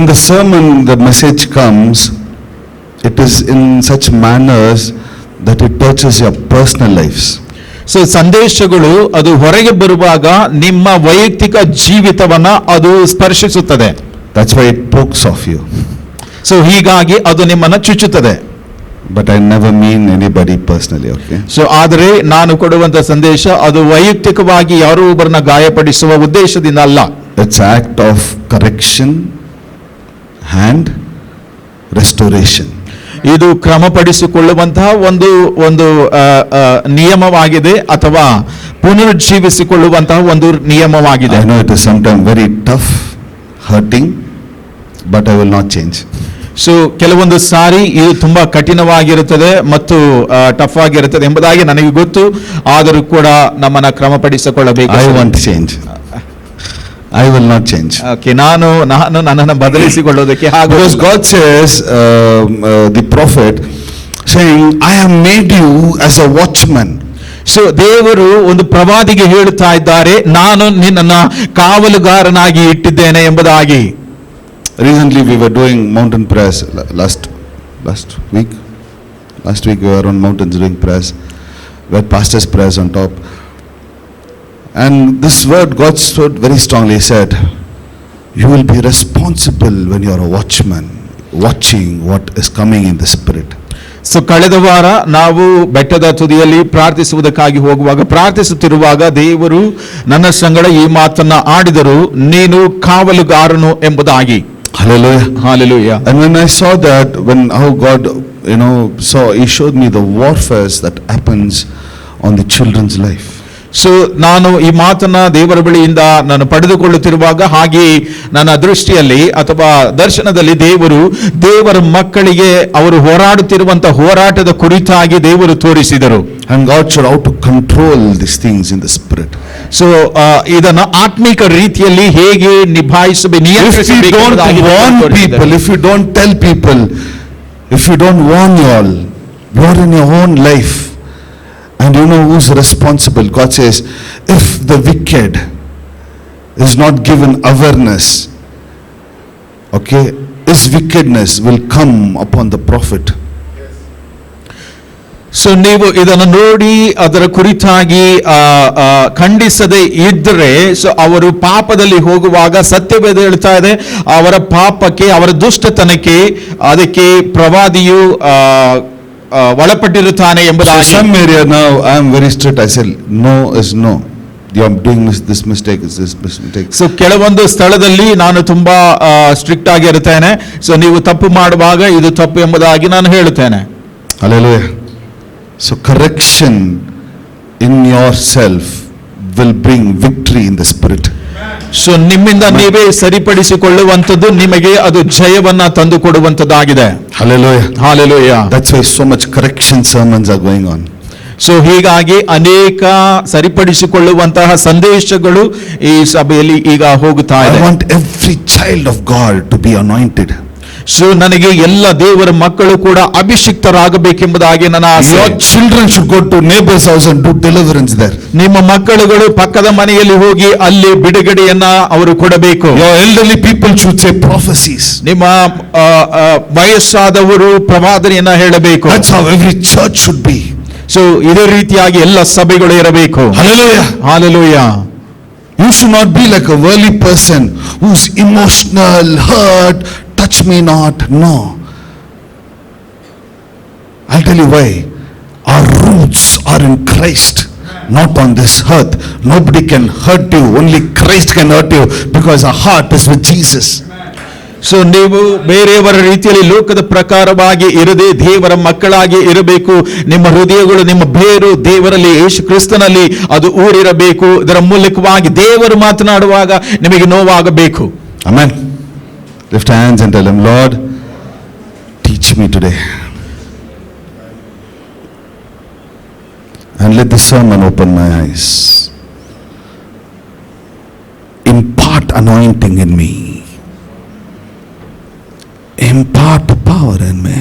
when the sermon, the message comes, it is in such manners that it touches your personal lives. So ಸಂದೇಶಗಳು ಅದು ಹೊರಗೆ ಬರುವಾಗ ನಿಮ್ಮ ವೈಯಕ್ತಿಕ ಜೀವಿತವನ್ನ ಅದು ಸ್ಪರ್ಶಿಸುತ್ತದೆ. That's why it pokes off you. So ಹೀಗಾಗಿ ಅದು ನಿಮ್ಮನ್ನ ಚುಚ್ಚುತ್ತದೆ. But I never mean anybody personally, okay? So ಆದರೆ ನಾನು ಕೊಡುವಂತ ಸಂದೇಶ ಅದು ವೈಯಕ್ತಿಕವಾಗಿ ಯಾರೋ ಒಬ್ಬರನ್ನ ಗಾಯಪಡಿಸುವ ಉದ್ದೇಶದಿಂದ ಅಲ್ಲ. It's act of correction and restoration. ಇದು ಕ್ರಮಪಡಿಸಿಕೊಳ್ಳುವಂತಹ ಒಂದು ನಿಯಮವಾಗಿದೆ ಅಥವಾ ಪುನರುಜ್ಜೀವಿಸಿಕೊಳ್ಳುವಂತಹ ಒಂದು ನಿಯಮವಾಗಿದೆ. I know it is sometimes very tough, hurting, but I will not change. So ಕೆಲವೊಂದು ಸಾರಿ ಇದು ತುಂಬಾ ಕಠಿಣವಾಗಿರುತ್ತದೆ ಮತ್ತು ಟಫ್ ಆಗಿರುತ್ತದೆ ಎಂಬುದಾಗಿ ನನಗೆ ಗೊತ್ತು. ಆದರೂ ಕೂಡ ನಮ್ಮನ್ನ ಕ್ರಮಪಡಿಸಿಕೊಳ್ಳಬೇಕು. I want change. I will not change. Okay, ನಾನು ನನ್ನನ್ನು ಬದಲಿಸಿಕೊಳ್ಳೋದಕ್ಕೆ ಹಾಗೂ Because God says, the prophet saying, I have made you as a watchman. So ದೇವರು ಒಂದು ಪ್ರವಾದಿಗೆ ಹೇಳುತ್ತಾ ಇದ್ದಾರೆ, ನಾನು ನಿನ್ನನ್ನು ಕಾವಲುಗಾರನಾಗಿ ಇಟ್ಟಿದ್ದೇನೆ ಎಂಬುದಾಗಿ. Recently we were doing mountain prayers last week. Last week we were on mountains doing prayers. We had pastors' prayers on top. And this word God stood very strongly. He said, you will be responsible when you are a watchman, watching what is coming in the spirit. So ಕಳೆದ ವಾರ ನಾವು ಬೆಟ್ಟದ ತುದಿಯಲ್ಲಿ ಪ್ರಾರ್ಥಿಸುವುದಕ್ಕಾಗಿ ಹೋಗುವಾಗ ಪ್ರಾರ್ಥಿಸುತ್ತಿರುವಾಗ ದೇವರು ನನ್ನ ಸಂಗಡ ಈ ಮಾತನ್ನ ಆಡಿದರು, ನೀನು ಕಾವಲುಗಾರನು ಎಂಬುದಾಗಿ. Hallelujah. Hallelujah. And when I saw that, how God, He showed me the warfare that happens on the children's life. So ನಾನು ಈ ಮಾತನ್ನ ದೇವರ ಬಳಿಯಿಂದ ನಾನು ಪಡೆದುಕೊಳ್ಳುತ್ತಿರುವಾಗ ಹಾಗೆ ನನ್ನ ದೃಷ್ಟಿಯಲ್ಲಿ ಅಥವಾ ದರ್ಶನದಲ್ಲಿ ದೇವರ ಮಕ್ಕಳಿಗೆ ಅವರು ಹೋರಾಡುತ್ತಿರುವಂತಹ ಹೋರಾಟದ ಕುರಿತಾಗಿ ದೇವರು ತೋರಿಸಿದರು. And God showed how to control these things in the spirit. So ಇದನ್ನು ಆತ್ಮಿಕ ರೀತಿಯಲ್ಲಿ ಹೇಗೆ ನಿಭಾಯಿಸಬೇಕು. If you don't warn people, if you don't tell people, if you don't warn you all, you are in your own life. And you know who's responsible? God says, if the wicked is not given awareness, okay, his wickedness will come upon the prophet. So ನೀವು ಇದನ್ನು ನೋಡಿ ಅದರ ಕುರಿತಾಗಿ ಖಂಡಿಸದೆ ಇದ್ದರೆ, so ಅವರು ಪಾಪದಲ್ಲಿ ಹೋಗುವಾಗ ಸತ್ಯವೇದ ಹೇಳ್ತಾ ಇದೆ, ಅವರ ಪಾಪಕ್ಕೆ ಅವರ ದುಷ್ಟತನಕ್ಕೆ ಅದಕ್ಕೆ ಪ್ರವಾದಿಯು ಒಳಪಟ್ಟಿರುತ್ತಾನೆ ಎಂಬುದಾಗಿ. Some area now I am very strict. I said no is no. You are doing this mistake, is this mistake. So ಕೆಲವೊಂದು ಸ್ಥಳದಲ್ಲಿ ನಾನು ತುಂಬಾ ಸ್ಟ್ರಿಕ್ಟ್ ಆಗಿ ಇರುತ್ತೇನೆ. ಸೊ ನೀವು ತಪ್ಪು ಮಾಡುವಾಗ ಇದು ತಪ್ಪು ಎಂಬುದಾಗಿ ನಾನು ಹೇಳುತ್ತೇನೆ. Hallelujah. So correction in yourself will bring victory in the spirit. So ನಿಮ್ಮಿಂದ ನೀವೇ ಸರಿಪಡಿಸಿಕೊಳ್ಳುವಂಥದ್ದು ನಿಮಗೆ ಅದು ಜಯವನ್ನ ತಂದು ಕೊಡುವಂತದ್ದಾಗಿದೆ. Hallelujah. Hallelujah. That's why so much correction sermons are going on. So ಹೀಗಾಗಿ ಅನೇಕ ಸರಿಪಡಿಸಿಕೊಳ್ಳುವಂತಹ ಸಂದೇಶಗಳು ಈ ಸಭೆಯಲ್ಲಿ ಈಗ ಹೋಗುತ್ತಾ ಇದೆ. I want every child of God to be anointed. So ನನಗೆ ಎಲ್ಲ ದೇವರ ಮಕ್ಕಳು ಕೂಡ ಅಭಿಷಿಕ್ತರಾಗಬೇಕೆಂಬುದಾಗಿ ನನ್ನ ಆಸೆ. Your children should go to neighbor's house and do deliverance there. ನಿಮ್ಮ ಮಕ್ಕಳುಗಳು ಪಕ್ಕದ ಮನೆಯಲ್ಲಿ ಹೋಗಿ ಅಲ್ಲಿ ಬಿಡುಗಡೆಯನ್ನ ಅವರು ಕೊಡಬೇಕು. Your elderly people should say prophecies. ನಿಮ್ಮ ವಯಸ್ಸಾದವರು ಪ್ರವಾದನೆಯನ್ನ ಹೇಳಬೇಕು. That's how every church should be. So ಇದೇ ರೀತಿಯಾಗಿ ಎಲ್ಲ ಸಭೆಗಳು ಇರಬೇಕು. Hallelujah. Hallelujah. You should not be like a worldly person who's emotional, hurt, touch me not. No. I'll tell you why. Our roots are in Christ, not on this earth. Nobody can hurt you. Only Christ can hurt you because our heart is with Jesus. So ನೀವು ಬೇರೆಯವರ ರೀತಿಯಲ್ಲಿ ಲೋಕದ ಪ್ರಕಾರವಾಗಿ ಇರದೆ ದೇವರ ಮಕ್ಕಳಾಗಿ ಇರಬೇಕು. ನಿಮ್ಮ ಹೃದಯಗಳು, ನಿಮ್ಮ ಬೇರು ದೇವರಲ್ಲಿ, ಯೇಸು ಕ್ರಿಸ್ತನಲ್ಲಿ ಅದು ಊರಿರಬೇಕು. ಇದರ ಮೂಲಕವಾಗಿ ದೇವರು ಮಾತನಾಡುವಾಗ ನಿಮಗೆ ನೋವಾಗಬೇಕು. Amen. Lift your hands and tell him, Lord, teach me today. And let this sermon open my eyes. Impart anointing in me. Impart power in me.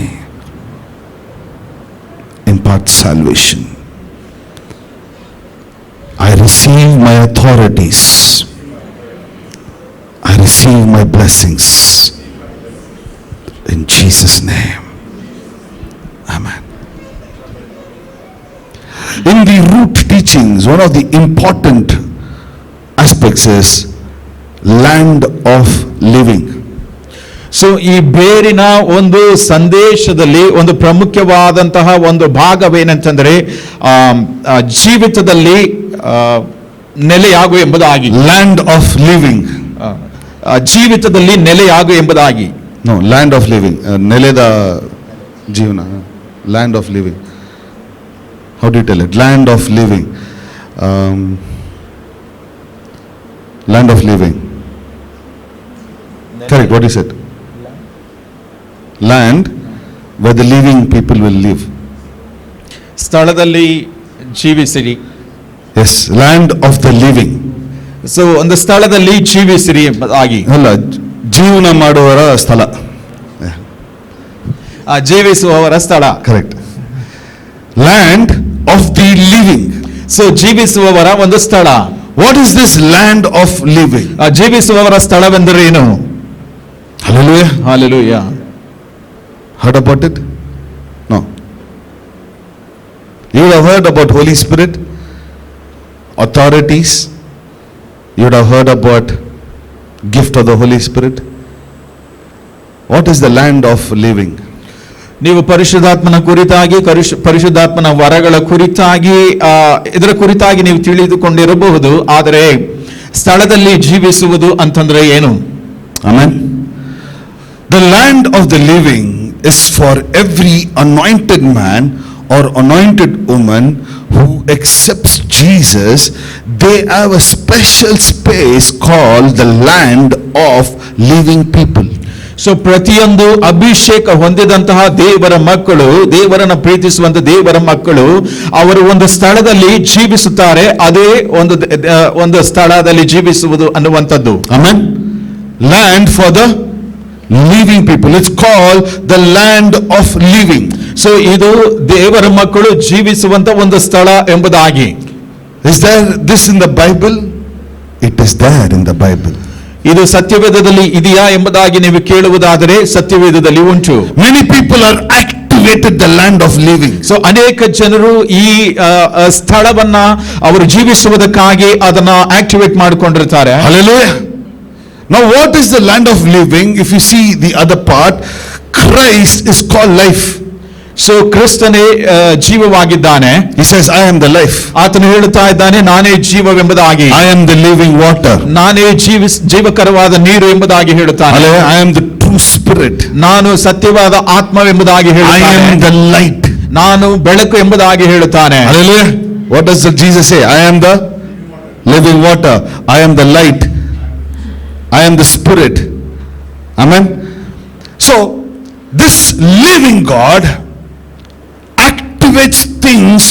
Impart salvation. I receive my authorities. I receive my blessings. name. Amen. In the root teachings, one of the important aspects is land of living. So ಈ ಬೇರಿನ ಒಂದು ಸಂದೇಶದಲ್ಲಿ ಒಂದು ಪ್ರಮುಖವಾದಂತಹ ಒಂದು ಭಾಗವೇನಂತಂದ್ರೆ ಜೀವಿತದಲ್ಲಿ ನೆಲೆಯಾಗು ಎಂಬುದಾಗಿ. Land of living. ಜೀವಿತದಲ್ಲಿ ನೆಲೆಯಾಗು ಎಂಬುದಾಗಿ. No, land of living. ನೆಲೆದ ಜೀವನ. Land of living. How do you tell it? Land of living. Land of living. Correct, what is it? Land where the living people will live. ಸ್ಥಳದಲ್ಲಿ ಜೀವಿಸಿರಿ. Yes, land of the living. So ಒಂದು ಸ್ಥಳದಲ್ಲಿ ಜೀವಿಸಿರಿ ಎಂಬುದಾಗಿ. ಅಲ್ಲ, ಜೀವನ ಮಾಡುವವರ ಸ್ಥಳ. ಜೀವಿಸುವವರ ಸ್ಥಳ. Correct. Land of the living. So ಜೀವಿಸುವವರ ಒಂದು ಸ್ಥಳ. What is this land of living? ಜೀವಿಸುವವರ ಸ್ಥಳವೆಂದರೆ ಏನು? Hallelujah. Hallelujah. Heard about it? No. You would have heard about Holy Spirit, authorities. You would have heard about gift of the Holy Spirit. What is the land of living? ನೀವು ಪರಿಶುದ್ಧಾತ್ಮನ ಕುರಿತಾಗಿ ಪರಿಶುದ್ಧಾತ್ಮನ ವರಗಳ ಕುರಿತಾಗಿ ಇದರ ಕುರಿತಾಗಿ ನೀವು ತಿಳಿದುಕೊಂಡಿರಬಹುದು. ಆದರೆ ಸ್ಥಳದಲ್ಲಿ ಜೀವಿಸುವುದು ಅಂತಂದ್ರೆ ಏನು? Amen. The land of the living is for every anointed man or anointed woman who accepts Jesus. They have a special space called the land of living people. So ಪ್ರತಿಯೊಂದು ಅಭಿಷೇಕ ಹೊಂದಿದಂತಹ ದೇವರ ಮಕ್ಕಳು, ದೇವರನ್ನ ಪ್ರೀತಿಸುವಂತ ದೇವರ ಮಕ್ಕಳು, ಅವರು ಒಂದು ಸ್ಥಳದಲ್ಲಿ ಜೀವಿಸುತ್ತಾರೆ. ಅದೇ ಒಂದು ಸ್ಥಳದಲ್ಲಿ ಜೀವಿಸುವುದು ಅನ್ನುವಂಥದ್ದು. Amen. Land for the living people. It's called the land of living. So ಇದು ದೇವರ ಮಕ್ಕಳು ಜೀವಿಸುವಂತ ಒಂದು ಸ್ಥಳ ಎಂಬುದಾಗಿ. Is there this in the Bible? It is there in the Bible. ಇದು ಸತ್ಯವೇದದಲ್ಲಿ ಇದೆಯಾ ಎಂಬುದಾಗಿ ನೀವು ಕೇಳುವುದಾದರೆ ಸತ್ಯವೇದದಲ್ಲಿ ಉಂಟು. Many people are activated the land of living. So ಅನೇಕ ಜನರು ಈ ಸ್ಥಳವನ್ನ ಅವರು ಜೀವಿಸುವುದಕ್ಕಾಗಿ ಅದನ್ನ activate ಮಾಡಿಕೊಂಡಿರ್ತಾರೆ. Hallelujah. Now what is the land of living? If you see the other part, Christ is called life. So ಕ್ರಿಸ್ತನೇ ಜೀವವಾಗಿದ್ದಾನೆ. He says, I am the life. ಆತನು ಹೇಳುತ್ತಾ ಇದ್ದಾನೆ, ನಾನೇ ಜೀವವೆಂಬುದಾಗಿ. I am the living water. ನಾನೇ ಜೀವಕರವಾದ ನೀರು ಎಂಬುದಾಗಿ ಹೇಳುತ್ತಾನೆ. Hallelujah. I am the true spirit. ನಾನು ಸತ್ಯವಾದ ಆತ್ಮವೆಂಬುದಾಗಿ I ಹೇಳುತ್ತಾನೆ. am the light. ನಾನು ಬೆಳಕು ಎಂಬುದಾಗಿ ಹೇಳುತ್ತಾನೆ. Hallelujah. What does Jesus say? I am the living water. I am the light. I am the spirit. Amen. So this living God activates things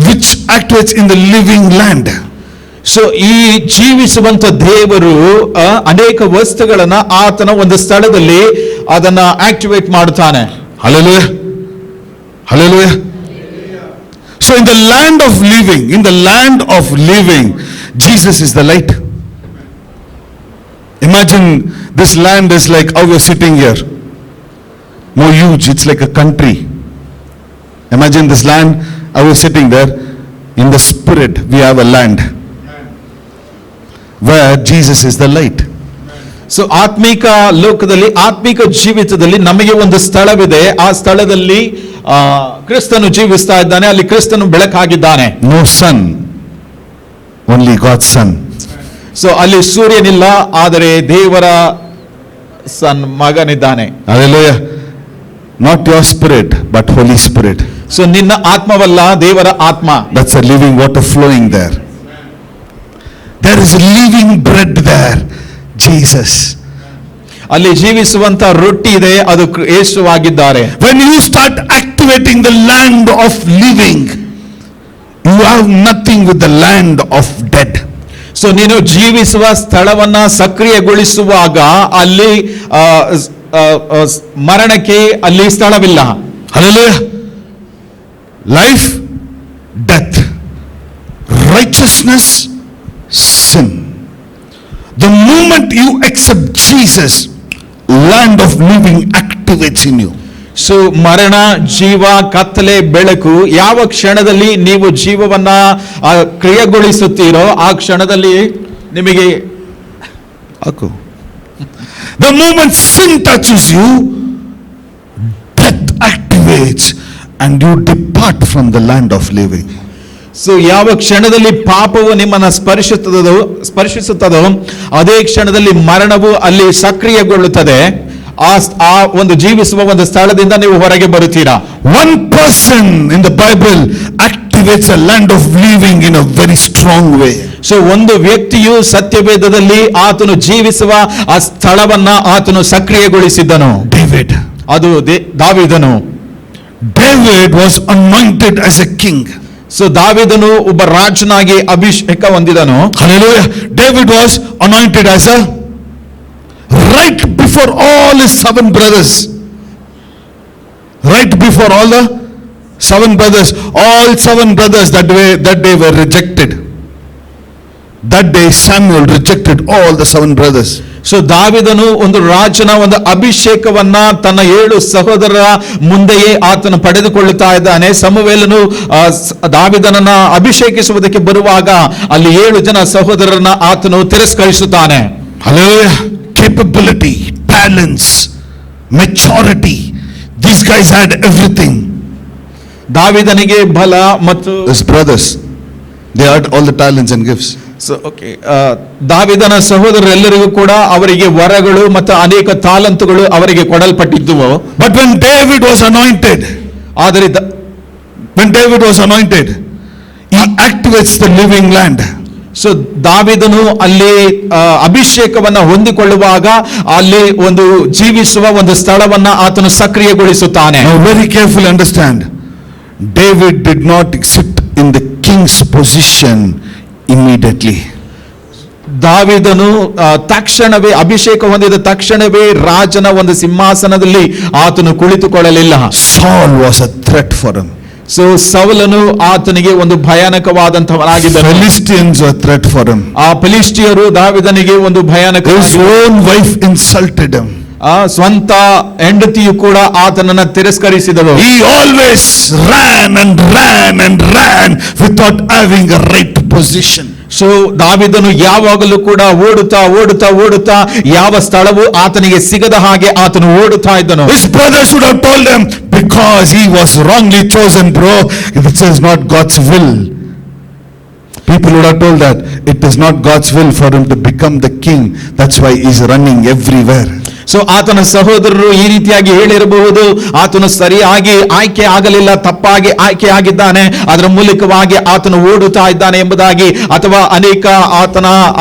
which activates in the living land. So ಈ ಜೀವಿಸುವಂತ ದೇವರು ಅನೇಕ ವಸ್ತುಗಳನ್ನ ಆತನ ಒಂದು ಸ್ಥಳದಲ್ಲಿ ಅದನ್ನ activate ಮಾಡುತ್ತಾನೆ. Hallelujah. Hallelujah. So in the land of living, Jesus is the light. Imagine this land is like how we're sitting here. More huge, it's like a country. Imagine this land, how we're sitting there. In the spirit, we have a land where Jesus is the light. So ಆತ್ಮಿಕ ಲೋಕದಲ್ಲಿ, ಆತ್ಮಿಕ ಜೀವಿತದಲ್ಲಿ ನಮಗೆ ಒಂದು ಸ್ಥಳವಿದೆ. ಆ ಸ್ಥಳದಲ್ಲಿ ಕ್ರಿಸ್ತನು ಜೀವಿಸ್ತಾ ಇದ್ದಾನೆ. ಅಲ್ಲಿ ಕ್ರಿಸ್ತನು ಬೆಳಕಾಗಿದ್ದಾನೆ. No sun, only God's son. So ಅಲ್ಲಿ ಸೂರ್ಯನಿಲ್ಲ, ಆದರೆ ದೇವರ ಮಗನಿದ್ದಾನೆ. Hallelujah. Not your spirit, but Holy Spirit. So ನಿನ್ನ ಆತ್ಮವಲ್ಲ, ದೇವರ ಆತ್ಮ. That's a living water flowing there. There is a living bread there, Jesus. ಅಲ್ಲಿ ಜೀವಿಸುವಂತ ರೊಟ್ಟಿ ಇದೆ, ಅದು ಯೇಸುವಾಗಿದ್ದಾರೆ. When you start activating the land of living, you have nothing with the land of dead. So ನೀನು ಜೀವಿಸುವ ಸ್ಥಳವನ್ನ ಸಕ್ರಿಯಗೊಳಿಸುವಾಗ ಅಲ್ಲಿ ಮರಣಕ್ಕೆ ಅಲ್ಲಿ ಸ್ಥಳವಿಲ್ಲ. Hallelujah. Life, death, righteousness, sin. The moment you accept Jesus, land of living activates in you. So ಮರಣ, ಜೀವ, ಕತ್ತಲೆ, ಬೆಳಕು, ಯಾವ ಕ್ಷಣದಲ್ಲಿ ನೀವು ಜೀವವನ್ನ ಕ್ರಿಯೆಗೊಳಿಸುತ್ತೀರೋ ಆ ಕ್ಷಣದಲ್ಲಿ ನಿಮಗೆ Aku. The moment sin touches you, death activates and you depart from the land of living. So ಯಾವ ಕ್ಷಣದಲ್ಲಿ ಪಾಪವು ನಿಮ್ಮನ್ನ ಸ್ಪರ್ಶಿಸುತ್ತದೋ ಅದೇ ಕ್ಷಣದಲ್ಲಿ ಮರಣವು ಅಲ್ಲಿ ಸಕ್ರಿಯಗೊಳ್ಳುತ್ತದೆ. ಆ ಒಂದು ಜೀವಿಸುವ ಒಂದು ಸ್ಥಳದಿಂದ ನೀವು ಹೊರಗೆ ಬರುತ್ತೀರಾ. One person in the Bible activates a land of living in a very strong way. So ಒಂದು ವ್ಯಕ್ತಿಯು ಸತ್ಯವೇದದಲ್ಲಿ ಆತನು ಜೀವಿಸುವ ಆ ಸ್ಥಳವನ್ನ ಆತನು ಸಕ್ರಿಯಗೊಳಿಸಿದ್ದನು. David. ಅದು ದಾವೀದನು. David was anointed as a king. So ದಾವೀದನು ಒಬ್ಬ ರಾಜನಾಗಿ ಅಭಿಷೇಕ ಹೊಂದಿದನು. Hallelujah. David was anointed as a right before all his 7 brothers. Right before all the 7 brothers. All 7 brothers that day were rejected. That day Samuel rejected all the 7 brothers. So ದಾವೀದನು ಒಂದು ರಾಜನ ಒಂದು ಅಭಿಷೇಕವನ್ನ ತನ್ನ 7 ಸಹೋದರರ ಮುಂದೆಯೇ ಆತನು ಪಡೆದುಕೊಳ್ಳುತ್ತಾ ಇದ್ದಾನೆ. ಸಮುವೇಲನು ದಾವೀದನನ್ನ ಅಭಿಷೇಕಿಸುವುದಕ್ಕೆ ಬರುವಾಗ ಅಲ್ಲಿ 7 ಜನ ಸಹೋದರರನ್ನ ಆತನು ತಿರಸ್ಕರಿಸುತ್ತಾನೆ. Hallelujah. Capability, talents, maturity. These guys had everything. ದಾವೀದನಿಗೆ ಬಲ ಮತ್ತು His brothers, they had all the talents and gifts. So okay, ದಾವೀದನ ಸಹೋದರರೆಲ್ಲರಿಗೂ ಕೂಡ ಅವರಿಗೆ ವರಗಳು ಮತ್ತು ಅನೇಕ ತಾಲಂತುಗಳು ಅವರಿಗೆ ಕೊಡಲ್ಪಟ್ಟಿದ್ದುವು. But when David was anointed, ಆದರೆ he activates the living land. So ದಾವೀದನು ಅಲ್ಲಿ ಅಭಿಷೇಕವನ್ನ ಹೊಂದಿಕೊಳ್ಳುವಾಗ ಅಲ್ಲಿ ಒಂದು ಜೀವಿಸುವ ಒಂದು ಸ್ಥಳವನ್ನ ಆತನು ಸಕ್ರಿಯಗೊಳಿಸುತ್ತಾನೆ. Now very carefully understand, David did not sit in the king's position immediately. ದಾವೀದನು ತಕ್ಷಣವೇ ಅಭಿಷೇಕ ಹೊಂದಿದ ತಕ್ಷಣವೇ ರಾಜನ ಒಂದು ಸಿಂಹಾಸನದಲ್ಲಿ ಆತನು ಕುಳಿತುಕೊಳ್ಳಲಿಲ್ಲ. Saul was a threat for him. So ಸೌಲನು ಆತನಿಗೆ ಒಂದು ಭಯಾನಕವಾದಂತವನಾಗಿದ್ದನು. Philistines were a threat for him. ಆ ಫಿಲಿಷ್ಟಿಯರು ದಾವೀದನಿಗೆ ಒಂದು ಭಯಾನಕ. His own wife insulted him. ಸ್ವಂತ ಹೆಂಡತಿಯು ಕೂಡ ಆತನನ್ನ ತಿರಸ್ಕರಿಸಿದಳು. He always ran without having a right position. So ದಾವೀದನು ಯಾವಾಗಲೂ ಕೂಡ ಓಡುತ್ತಾ ಯಾವ ಸ್ಥಳವು ಆತನಿಗೆ ಸಿಗದ ಹಾಗೆ ಆತನು ಓಡುತ್ತಾ ಇದ್ದನು. His brothers should have told him, because he was wrongly chosen, bro, it is not God's will. People would have told that it is not God's will for him to become the king. That's why he's running everywhere. So ಆತನ ಸಹೋದರರು ಈ ರೀತಿಯಾಗಿ ಹೇಳಿರಬಹುದು, ಆತನು ಸರಿಯಾಗಿ ಆಯ್ಕೆ ಆಗಲಿಲ್ಲ, ತಪ್ಪಾಗಿ ಆಯ್ಕೆ ಆಗಿದ್ದಾನೆ, ಅದರ ಮೂಲಕವಾಗಿ ಆತನು ಓಡುತ್ತಾ ಇದ್ದಾನೆ ಎಂಬುದಾಗಿ, ಅಥವಾ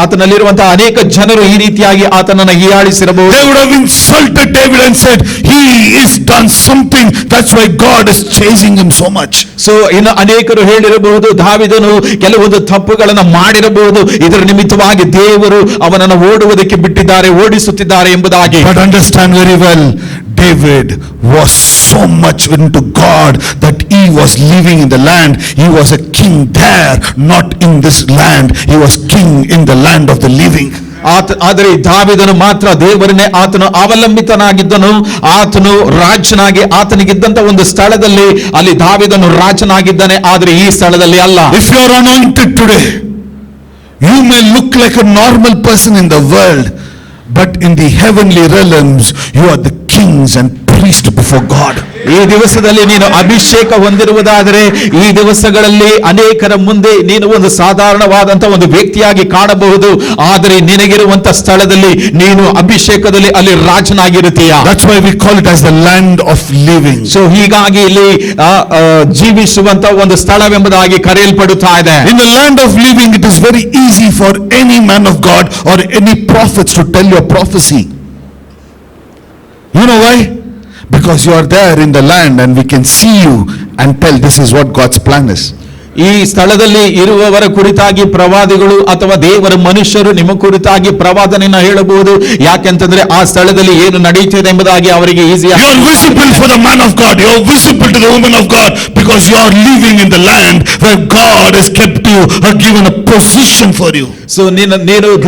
ಆತನಲ್ಲಿರುವಂತಹ ಅನೇಕ ಜನರು ಈ ರೀತಿಯಾಗಿ ಆತನನ್ನು ಹೀಯಾಳಿಸಿರಬಹುದು. They would have insulted David and said, he is done something, that's why God is chasing him so much. So ಇನ್ನು ಅನೇಕರು ಹೇಳಿರಬಹುದು, ದಾವೀದನು ಕೆಲವೊಂದು ತಪ್ಪುಗಳನ್ನು ಮಾಡಿರಬಹುದು, ಇದರ ನಿಮಿತ್ತವಾಗಿ ದೇವರು ಅವನನ್ನು ಓಡುವುದಕ್ಕೆ ಬಿಟ್ಟಿದ್ದಾರೆ, ಓಡಿಸುತ್ತಿದ್ದಾರೆ ಎಂಬುದಾಗಿ. But understand very well, David was so much into God that he was living in the land. He was a king there, not in this land. He was king in the land of the living. ಆದರೆ ದಾವೀದನು ಮಾತ್ರ ದೇವರನ್ನೇ ಆತನು ಅವಲಂಬಿತನಾಗಿದ್ದನು. ಆತನು ರಾಜನಾಗಿ ಆತನಿಗಿದ್ದಂತ ಒಂದು ಸ್ಥಳದಲ್ಲಿ ಅಲ್ಲಿ ದಾವೀದನು ರಾಜನಾಗಿದ್ದಾನೆ, ಆದರೆ ಈ ಸ್ಥಳದಲ್ಲಿ ಅಲ್ಲ. If you are anointed today, you may look like a normal person in the world, but in the heavenly realms you are the kings and priests before God. ಈ ದಿವಸದಲ್ಲಿ ನೀನು ಅಭಿಷೇಕ ಹೊಂದಿರುವುದಾದರೆ ಈ ದಿವಸಗಳಲ್ಲಿ ಅನೇಕರ ಮುಂದೆ ನೀನು ಒಂದು ಸಾಧಾರಣವಾದಂತ ಒಂದು ವ್ಯಕ್ತಿಯಾಗಿ ಕಾಣಬಹುದು, ಆದರೆ ನಿನಗಿರುವಂತ ಸ್ಥಳದಲ್ಲಿ ನೀನು ಅಭಿಷೇಕದಲ್ಲಿ ಅಲ್ಲಿ ರಾಜನಾಗಿರುತ್ತೀಯ. That's why we call it as the land of living. So ಹೀಗಾಗಿ ಇಲ್ಲಿ ಜೀವಿಸುವಂತ ಒಂದು ಸ್ಥಳವೆಂಬುದಾಗಿ ಕರೆಯಲ್ಪಡುತ್ತಾ ಇದೆ. In the land of living, it is very easy for any man of God or any prophets to tell your prophecy. You know why? Because you are there in the land and we can see you and tell this is what God's plan is. ಈ ಸ್ಥಳದಲ್ಲಿ ಇರುವವರ ಕುರಿತಾಗಿ ಪ್ರವಾದಿಗಳು ಅಥವಾ ದೇವರ ಮನುಷ್ಯರು ನಿಮ್ಮ ಕುರಿತಾಗಿ ಪ್ರವಾದನೆಯನ್ನು ಹೇಳಬಹುದು. ಯಾಕೆಂತಂದ್ರೆ ಆ ಸ್ಥಳದಲ್ಲಿ ಏನು ನಡೆಯುತ್ತಿದೆ ಎಂಬುದಾಗಿ ಅವರಿಗೆ easy. You are visible for the man of God. You are visible to the woman of God because you are living in the land where God has kept you or given a position for you. So ನೀನು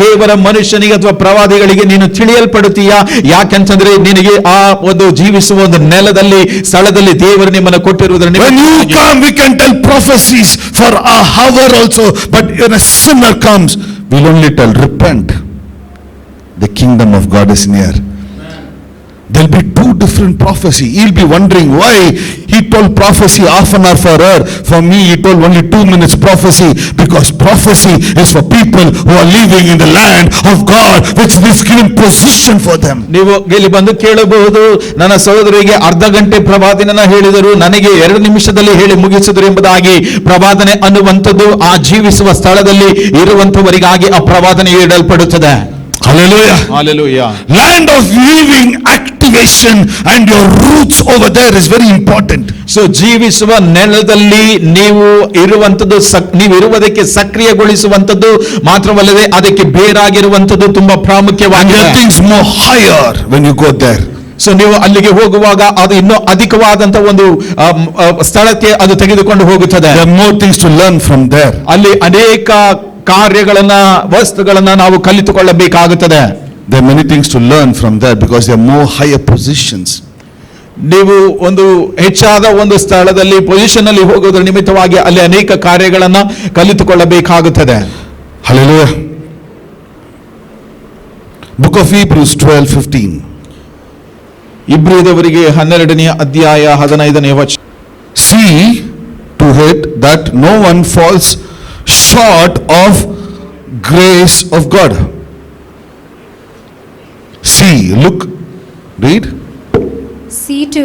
ದೇವರ ಮನುಷ್ಯನಿಗೆ ಅಥವಾ ಪ್ರವಾದಿಗಳಿಗೆ ನೀನು ತಿಳಿಯಲ್ಪಡುತ್ತೀಯಾ? ಯಾಕೆಂತಂದ್ರೆ ನಿನಗೆ ಆ ಒಂದು ಜೀವಿಸುವ ಒಂದು ನೆಲದಲ್ಲಿ ಸ್ಥಳದಲ್ಲಿ ದೇವರು ನಿಮ್ಮನ್ನು ಕೊಟ್ಟಿರುವುದರಿಂದ. When you come, we can tell prophecies for a hour also, but when a sinner comes, we'll only tell, repent. The kingdom of God is near. There'll be two different prophecy. He'll be wondering why he told prophecy half an hour for her. For me, he told only 2 minutes prophecy, because prophecy is for people who are living in the land of God, which is given position for them. ನೀವು ಇಲ್ಲಿ ಬಂದು ಕೇಳಬಹುದು, ನನ್ನ ಸಹೋದರಿಗೆ ಅರ್ಧ ಗಂಟೆ ಪ್ರವಾದನೆಯನ್ನ ಹೇಳಿದರು, ನನಗೆ 2 ನಿಮಿಷದಲ್ಲಿ ಹೇಳಿ ಮುಗಿಸಿದರು ಎಂಬುದಾಗಿ. ಪ್ರವಾದನೆ ಅನ್ನುವಂಥದ್ದು ಆ ಜೀವಿಸುವ ಸ್ಥಳದಲ್ಲಿ ಇರುವಂತವರಿಗಾಗಿ ಆ ಪ್ರವಾದನೆ ಇಡಲ್ಪಡುತ್ತದೆ. Hallelujah. Hallelujah. Land of living activation and your roots over there is very important. So ಜೀವಿಸುವ ನೆಲದಲ್ಲಿ ನೀವು ಇರುವಂತದ್ದು, ನೀವು ಇರುವುದಕ್ಕೆ ಸಕ್ರಿಯಗೊಳಿಸುವಂತದ್ದು ಮಾತ್ರವಲ್ಲದೆ ಅದಕ್ಕೆ ಬೇರಾಗಿರುವಂತದ್ದು ತುಂಬಾ And ಪ್ರಾಮುಖ್ಯವಾಗಿದೆ. your things more higher when you go there. So ನೀವು ಅಲ್ಲಿಗೆ ಹೋಗುವಾಗ ಅದು ಇನ್ನೂ ಅಧಿಕವಾದಂತ ಒಂದು ಸ್ಥಳಕ್ಕೆ ಅದು ತೆಗೆದುಕೊಂಡು ಹೋಗುತ್ತದೆ. There are more things to learn from there. ಅಲ್ಲಿ ಅನೇಕ ಕಾರ್ಯಗಳನ್ನ, ವಸ್ತುಗಳನ್ನ ನಾವು ಕಲಿತುಕೊಳ್ಳಬೇಕಾಗುತ್ತದೆ. There are many things to learn from there because there are more higher positions. ನೀವು ಒಂದು ಹೆಚ್ಚಾದ ಒಂದು ಸ್ಥಳದಲ್ಲಿ ಪೊಸಿಷನ್ ಅಲ್ಲಿ ಹೋಗೋದ್ರ ನಿಮಿತ್ತವಾಗಿ ಅಲ್ಲಿ ಅನೇಕ ಕಾರ್ಯಗಳನ್ನ ಕಲಿತುಕೊಳ್ಳಬೇಕಾಗುತ್ತದೆ. Hallelujah. Book of Hebrews 12:15. ಇಬ್ರಿಯದವರಿಗೆ 12ನೇ ಅಧ್ಯಾಯ 15ನೇ ವಚನ. See to it that no one falls short of grace of God. See, look, read. See to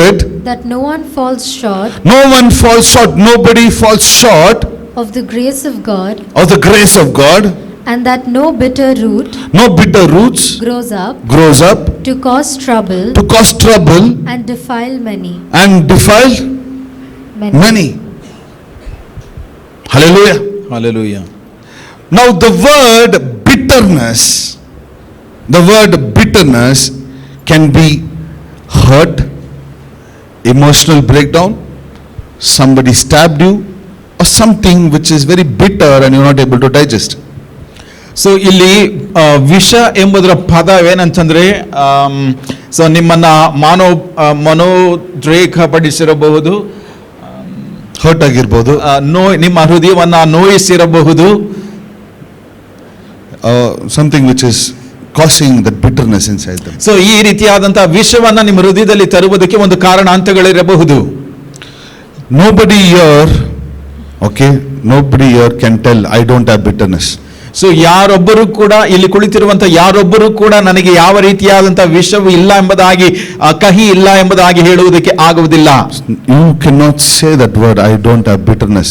it that no one falls short no one falls short, nobody falls short of the grace of God, of the grace of God, and that no bitter root no bitter roots grows up to cause trouble and defile many. Many. Hallelujah. Hallelujah. Now the word bitterness can be hurt, emotional breakdown, somebody stabbed you, or something which is very bitter and you're not able to digest. So ಇಲ್ಲಿ ವಿಷ ಎಂಬುದರ ಪದವೇನಂತಂದ್ರೆ, so ನಿಮ್ಮನ್ನ ಮನೋದ್ರೇಕ ಪಡಿಸಿರಬಹುದು, hurt ಆಗಿರ್ಬೋದು, ನಿಮ್ಮ ಹೃದಯವನ್ನ ನೋಯಿಸಿರಬಹುದು, something which is causing that bitterness inside them. So ಈ ರೀತಿಯಾದಂತಹ ವಿಷವನ್ನ ನಿಮ್ಮ ಹೃದಯದಲ್ಲಿ ತರುವುದಕ್ಕೆ ಒಂದು ಕಾರಣಾಂತಗಳಿರಬಹುದು. Nobody here can tell I don't have bitterness. So ಯಾರೊಬ್ಬರು ಕೂಡ ಇಲ್ಲಿ ಕುಳಿತಿರುವಂತ ಯಾರೊಬ್ಬರು ಕೂಡ ನನಗೆ ಯಾವ ರೀತಿಯಾದಂತಹ ವಿಷವು ಇಲ್ಲ ಎಂಬುದಾಗಿ, ಕಹಿ ಇಲ್ಲ ಎಂಬುದಾಗಿ ಹೇಳುವುದಕ್ಕೆ ಆಗುವುದಿಲ್ಲ. You cannot say that word I don't have bitterness.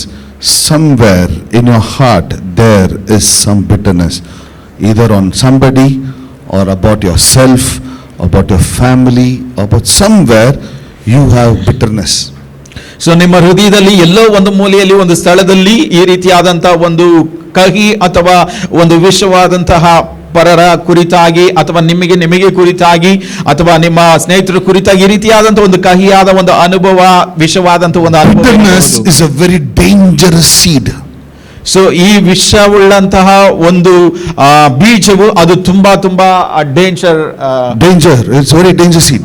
Somewhere in your heart there is some bitterness, either on somebody or about yourself, about your family, about somewhere you have bitterness. So ನಿಮ್ಮ ಹೃದಯದಲ್ಲಿ ಎಲ್ಲೋ ಒಂದು ಮೂಲೆಯಲ್ಲಿ ಒಂದು ಸ್ಥಳದಲ್ಲಿ ಈ ರೀತಿಯಾದಂತಹ ಒಂದು ಕಹಿ ಅಥವಾ ಒಂದು ವಿಷವಾದಂತಹ ಪರರ ಕುರಿತಾಗಿ ಅಥವಾ ನಿಮಗೆ ಕುರಿತಾಗಿ ಅಥವಾ ನಿಮ್ಮ ಸ್ನೇಹಿತರ ಕುರಿತಾಗಿ ಈ ರೀತಿಯಾದಂತಹ ಒಂದು ಕಹಿಯಾದ ಒಂದು ಅನುಭವ, ವಿಷವಾದಂತಹ ಒಂದು ಅನುಭವ. Bitterness is a very dangerous seed. So ಈ ವಿಷವುಳ್ಳಂತಹ ಒಂದು ಬೀಜವು ಅದು ತುಂಬಾ danger, it's very dangerous seed.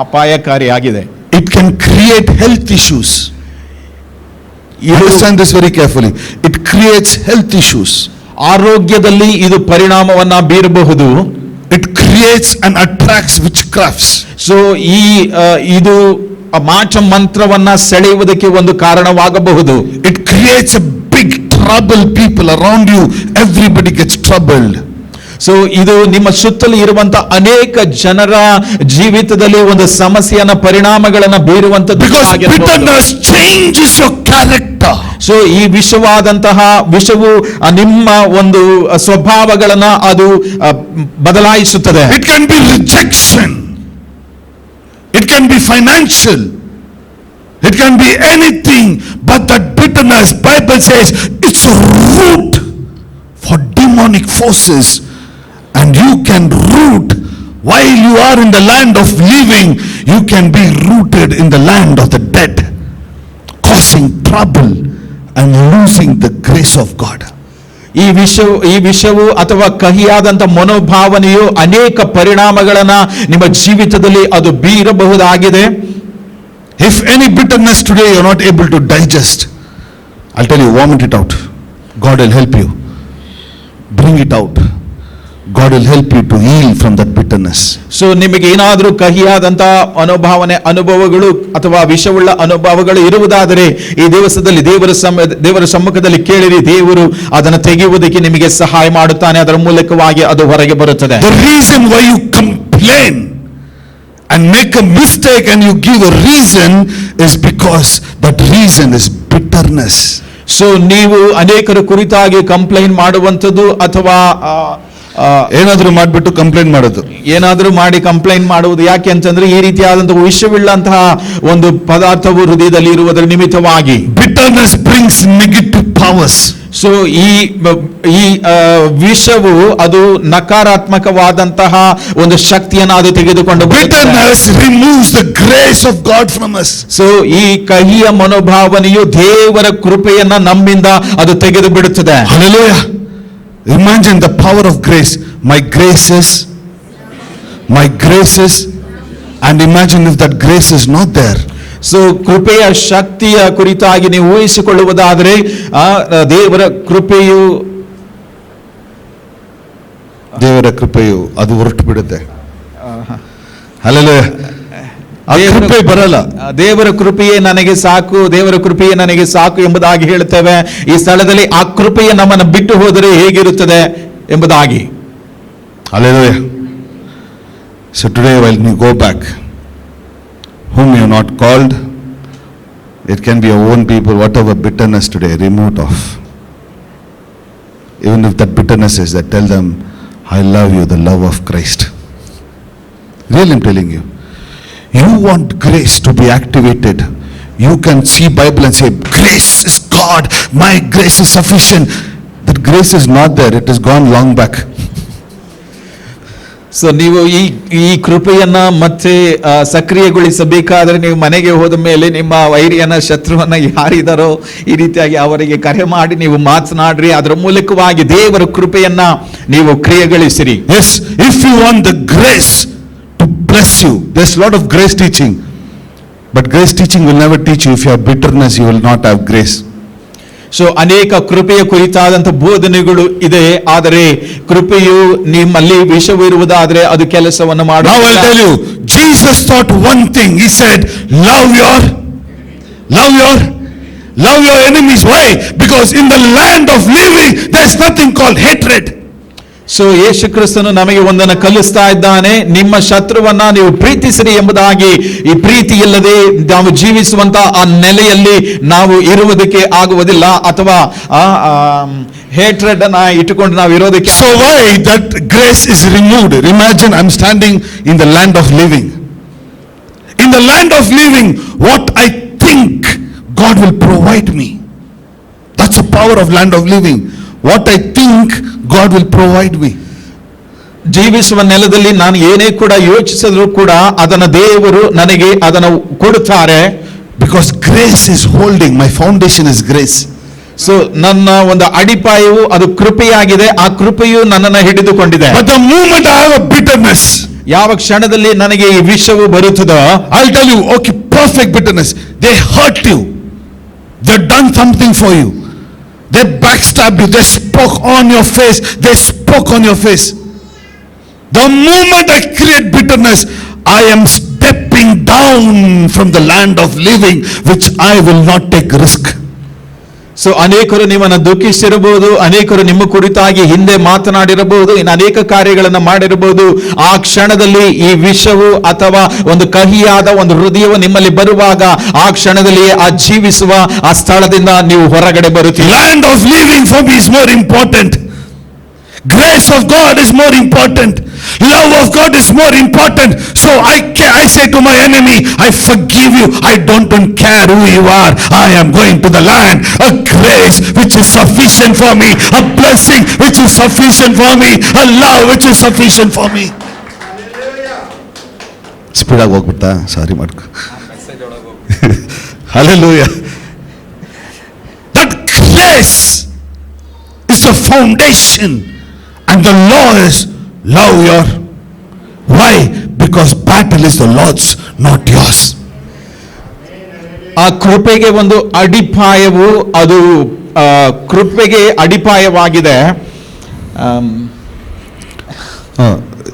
ಅಪಾಯಕಾರಿಯಾಗಿದೆ. It can create health issues. You understand this very carefully. It creates health issues. ಆರೋಗ್ಯದಲ್ಲಿ ಇದು ಪರಿಣಾಮವನ್ನ ಬೀರಬಹುದು. It creates and attracts witchcrafts. So ಇದು ಮಾಟ ಮಂತ್ರವನ್ನ ಸೆಳೆಯುವುದಕ್ಕೆ ಒಂದು ಕಾರಣವಾಗಬಹುದು. It creates a big trouble. People around you, everybody gets troubled. So ಇದು ನಿಮ್ಮ ಸುತ್ತಲೂ ಇರುವಂತ ಅನೇಕ ಜನರ ಜೀವಿತದಲ್ಲಿ ಒಂದು ಸಮಸ್ಯೆಯನ್ನ ಪರಿಣಾಮಗಳನ್ನ ಬೀರುವಂತದ್ದು. Because bitterness changes your character. So ಈ ವಿಷವು ನಿಮ್ಮ ಒಂದು ಸ್ವಭಾವಗಳನ್ನ ಅದು ಬದಲಾಯಿಸುತ್ತದೆ. It can be rejection, it can be financial, it can be anything, but that bitterness, Bible says, it's a root for demonic forces. And you can root while you are in the land of living. You can be rooted in the land of the dead, causing trouble and losing the grace of God. ಈ ವಿಷವು ಅಥವಾ ಕಹಿಯಾದಂತ ಮನೋಭಾವನೆಯು ಅನೇಕ ಪರಿಣಾಮಗಳನ್ನ ನಿಮ್ಮ ಜೀವಿತದಲ್ಲಿ ಅದು ಬೀರಬಹುದಾಗಿದೆ. If any bitterness today you are not able to digest, I'll tell you, vomit it out. God will help you. Bring it out. God will help you to heal from that bitterness. So ನಿಮಗೆ ಏನಾದರೂ ಕಹಿಯಾದಂತ ಅನುಭವಗಳು ಅಥವಾ ವಿಷವುಳ್ಳ ಅನುಭವಗಳು ಇರುವುದಾದರೆ ಈ ದಿವಸದಲ್ಲಿ ದೇವರ ಸಮ್ಮುಖದಲ್ಲಿ ಕೇಳಿರಿ, ದೇವರು ಅದನ್ನು ತೆಗೆಯುವುದಕ್ಕೆ ನಿಮಗೆ ಸಹಾಯ ಮಾಡುತ್ತಾನೆ. ಅದರ ಮೂಲಕವಾಗಿ ಅದು ಹೊರಗೆ ಬರುತ್ತದೆ. The reason why you complain and make a mistake and you give a reason is because that reason is bitterness. So ನೀವು ಅನೇಕರ ಕುರಿತಾಗಿ ಕಂಪ್ಲೇಂಟ್ ಮಾಡುವಂಥದ್ದು ಅಥವಾ ಏನಾದರೂ ಮಾಡಿಬಿಟ್ಟು ಕಂಪ್ಲೇಂಟ್ ಮಾಡೋದು, ಏನಾದರೂ ಮಾಡಿ ಕಂಪ್ಲೇಂಟ್ ಮಾಡುವುದು ಯಾಕೆ ಅಂತಂದ್ರೆ ಈ ರೀತಿಯಾದಂತಹ ವಿಷವಿಲ್ಲಂತಹ ಒಂದು ಪದಾರ್ಥವು ಹೃದಯದಲ್ಲಿ ಇರುವುದರ ನಿಮಿತ್ತವಾಗಿ. bitterness brings negative powers. So ಈ ವಿಷವು ಅದು ನಕಾರಾತ್ಮಕವಾದಂತಹ ಒಂದು ಶಕ್ತಿಯನ್ನು ಅದು ತೆಗೆದುಕೊಂಡು bitterness removes the grace of God from us. So ಈ ಕಹಿಯ ಮನೋಭಾವನೆಯು ದೇವರ ಕೃಪೆಯನ್ನ ನಮ್ಮಿಂದ ಅದು ತೆಗೆದು ಬಿಡುತ್ತದೆ. Hallelujah. Imagine the power of grace. My grace is, and imagine if that grace is not there. So ಕೃಪೆಯ ಶಕ್ತಿಯ ಕುರಿತಾಗಿ ನೀವು ಊಹಿಸಿಕೊಳ್ಳುವುದಾದರೆ ದೇವರ ಕೃಪೆಯು ಅದು ಹೊರಟು ಬಿಡುತ್ತೆ. Hallelujah. ಕೃಪೆ ಬರಲ್ಲ. ದೇವರ ಕೃಪೆಯೇ ನನಗೆ ಸಾಕು, ದೇವರ ಕೃಪೆಯೇ ನನಗೆ ಸಾಕು ಎಂಬುದಾಗಿ ಹೇಳುತ್ತೇವೆ. ಈ ಸ್ಥಳದಲ್ಲಿ ಆ ಕೃಪೆಯ ನಮ್ಮನ್ನು ಬಿಟ್ಟು ಹೋದರೆ ಹೇಗಿರುತ್ತದೆ ಎಂಬುದಾಗಿ. Hallelujah. So today while you go back, whom you have not called, it can be your own people, whatever bitterness today, remove it off. Even if that bitterness is that, tell them, I love you, the love of Christ. Really, I'm telling you. You want grace to be activated. You can see Bible and say, grace is God, my grace is sufficient. That grace is not there, it has gone long back. So ನೀವು ಈ ಕೃಪೆಯನ್ನ ಮತ್ತೆ ಸಕ್ರಿಯಗೊಳಿಸಬೇಕಾದ್ರೆ ನೀವು ಮನೆಗೆ ಹೋದ ಮೇಲೆ ನಿಮ್ಮ ವೈರಿಯನ್ನ ಶತ್ರುವನ್ನ ಯಾರಿದಾರೋ ಈ ರೀತಿಯಾಗಿ ಅವರಿಗೆ ಕರೆ ಮಾಡಿ ನೀವು ಮಾತನಾಡ್ರಿ. ಅದರ ಮೂಲಕವಾಗಿ ದೇವರ ಕೃಪೆಯನ್ನ ನೀವು ಕ್ರಿಯೆಗೊಳಿಸಿರಿ. Yes, if you want the grace to bless you, there's a lot of grace teaching, but grace teaching will never teach you. If you have bitterness, you will not have grace. So ಅನೇಕ ಕೃಪೆಯ ಕುರಿತಾದಂಥ ಬೋಧನೆಗಳು ಇದೆ, ಆದರೆ ಕೃಪೆಯು ನಿಮ್ಮಲ್ಲಿ ವಿಷವಿರುವುದಾದ್ರೆ ಅದು ಕೆಲಸವನ್ನು Now I'll ಮಾಡುವುದಿಲ್ಲ. tell you, Jesus thought one thing. He said, love your enemies. Why? Because in the land of living, there's nothing called hatred. So Yesu ಕ್ರಿಸ್ತನು ನಮಗೆ ಒಂದನ್ನು ಕಲಿಸ್ತಾ ಇದ್ದಾನೆ, ನಿಮ್ಮ ಶತ್ರುವನ್ನ ನೀವು ಪ್ರೀತಿಸಿರಿ ಎಂಬುದಾಗಿ. ಈ ಪ್ರೀತಿ ಇಲ್ಲದೆ ನಾವು ಜೀವಿಸುವಂತ ಆ ನೆಲೆಯಲ್ಲಿ ನಾವು ಇರುವುದಕ್ಕೆ ಆಗುವುದಿಲ್ಲ, ಅಥವಾ ಹೇಟ್ರೆಡ್ ಅನ್ನ ಇಟ್ಟುಕೊಂಡು ನಾವು ಇರೋದಕ್ಕೆ. So why that grace is removed? Imagine I'm standing in the land of living. In the land of living, what I think God will provide me. That's the power of land of living. What I think God will provide me. ಜೀವಿಸುವ ನೆಲದಲ್ಲಿ ನಾನು ಏನೇ ಕೂಡ ಯೋಚಿಸಿದ್ರು ಕೂಡ ಅದನ್ನ ದೇವರು ನನಗೆ ಅದನ್ನು ಕೊಡುತ್ತಾರೆ. Because grace is holding, my foundation is grace. So ನನ್ನ ಒಂದು ಅಡಿಪಾಯವು ಅದು ಕೃಪೆಯಾಗಿದೆ, ಆ ಕೃಪೆಯು ನನ್ನನ್ನು ಹಿಡಿದುಕೊಂಡಿದೆ. But the moment I have a bitterness, ಯಾವ ಕ್ಷಣದಲ್ಲಿ ನನಗೆ ಈ ವಿಷವು ಬರುತ್ತದೋ, I'll tell you, okay, perfect bitterness, they hurt you, they've done something for you, they backstabbed you, they spoke on your face, the moment I create bitterness, I am stepping down from the land of living, which I will not take risk. So ಅನೇಕರು ನಿಮ್ಮನ್ನು ದುಃಖಿಸಿರಬಹುದು, ಅನೇಕರು ನಿಮ್ಮ ಕುರಿತಾಗಿ ಹಿಂದೆ ಮಾತನಾಡಿರಬಹುದು, ಇನ್ನು ಅನೇಕ ಕಾರ್ಯಗಳನ್ನು ಮಾಡಿರಬಹುದು. ಆ ಕ್ಷಣದಲ್ಲಿ ಈ ವಿಷವು ಅಥವಾ ಒಂದು ಕಹಿಯಾದ ಒಂದು ಹೃದಯವು ನಿಮ್ಮಲ್ಲಿ ಬರುವಾಗ ಆ ಕ್ಷಣದಲ್ಲಿ ಆ ಜೀವಿಸುವ ಆ ಸ್ಥಳದಿಂದ ನೀವು ಹೊರಗಡೆ ಬರುತ್ತೀರಿ. Land of living for me is more important. Grace of God is more important. Love of God is more important. So I say to my enemy, I forgive you. I don't care who you are. I am going to the land. A grace which is sufficient for me. A blessing which is sufficient for me. A love which is sufficient for me. Speed ಆಗಿ ಹೋಗ್ಬಿಡ್ತಾ? ಸಾರಿ ಮಾಡ್ಕೊ. Hallelujah. That grace is the foundation, and the law is love your. Why? Because battle is the Lord's, not yours. ಆ ಕೃಪೆಗೆ ಒಂದು ಅಡಿಪಾಯವು ಅದು ಕೃಪೆಗೆ ಅಡಿಪಾಯವಾಗಿದೆ.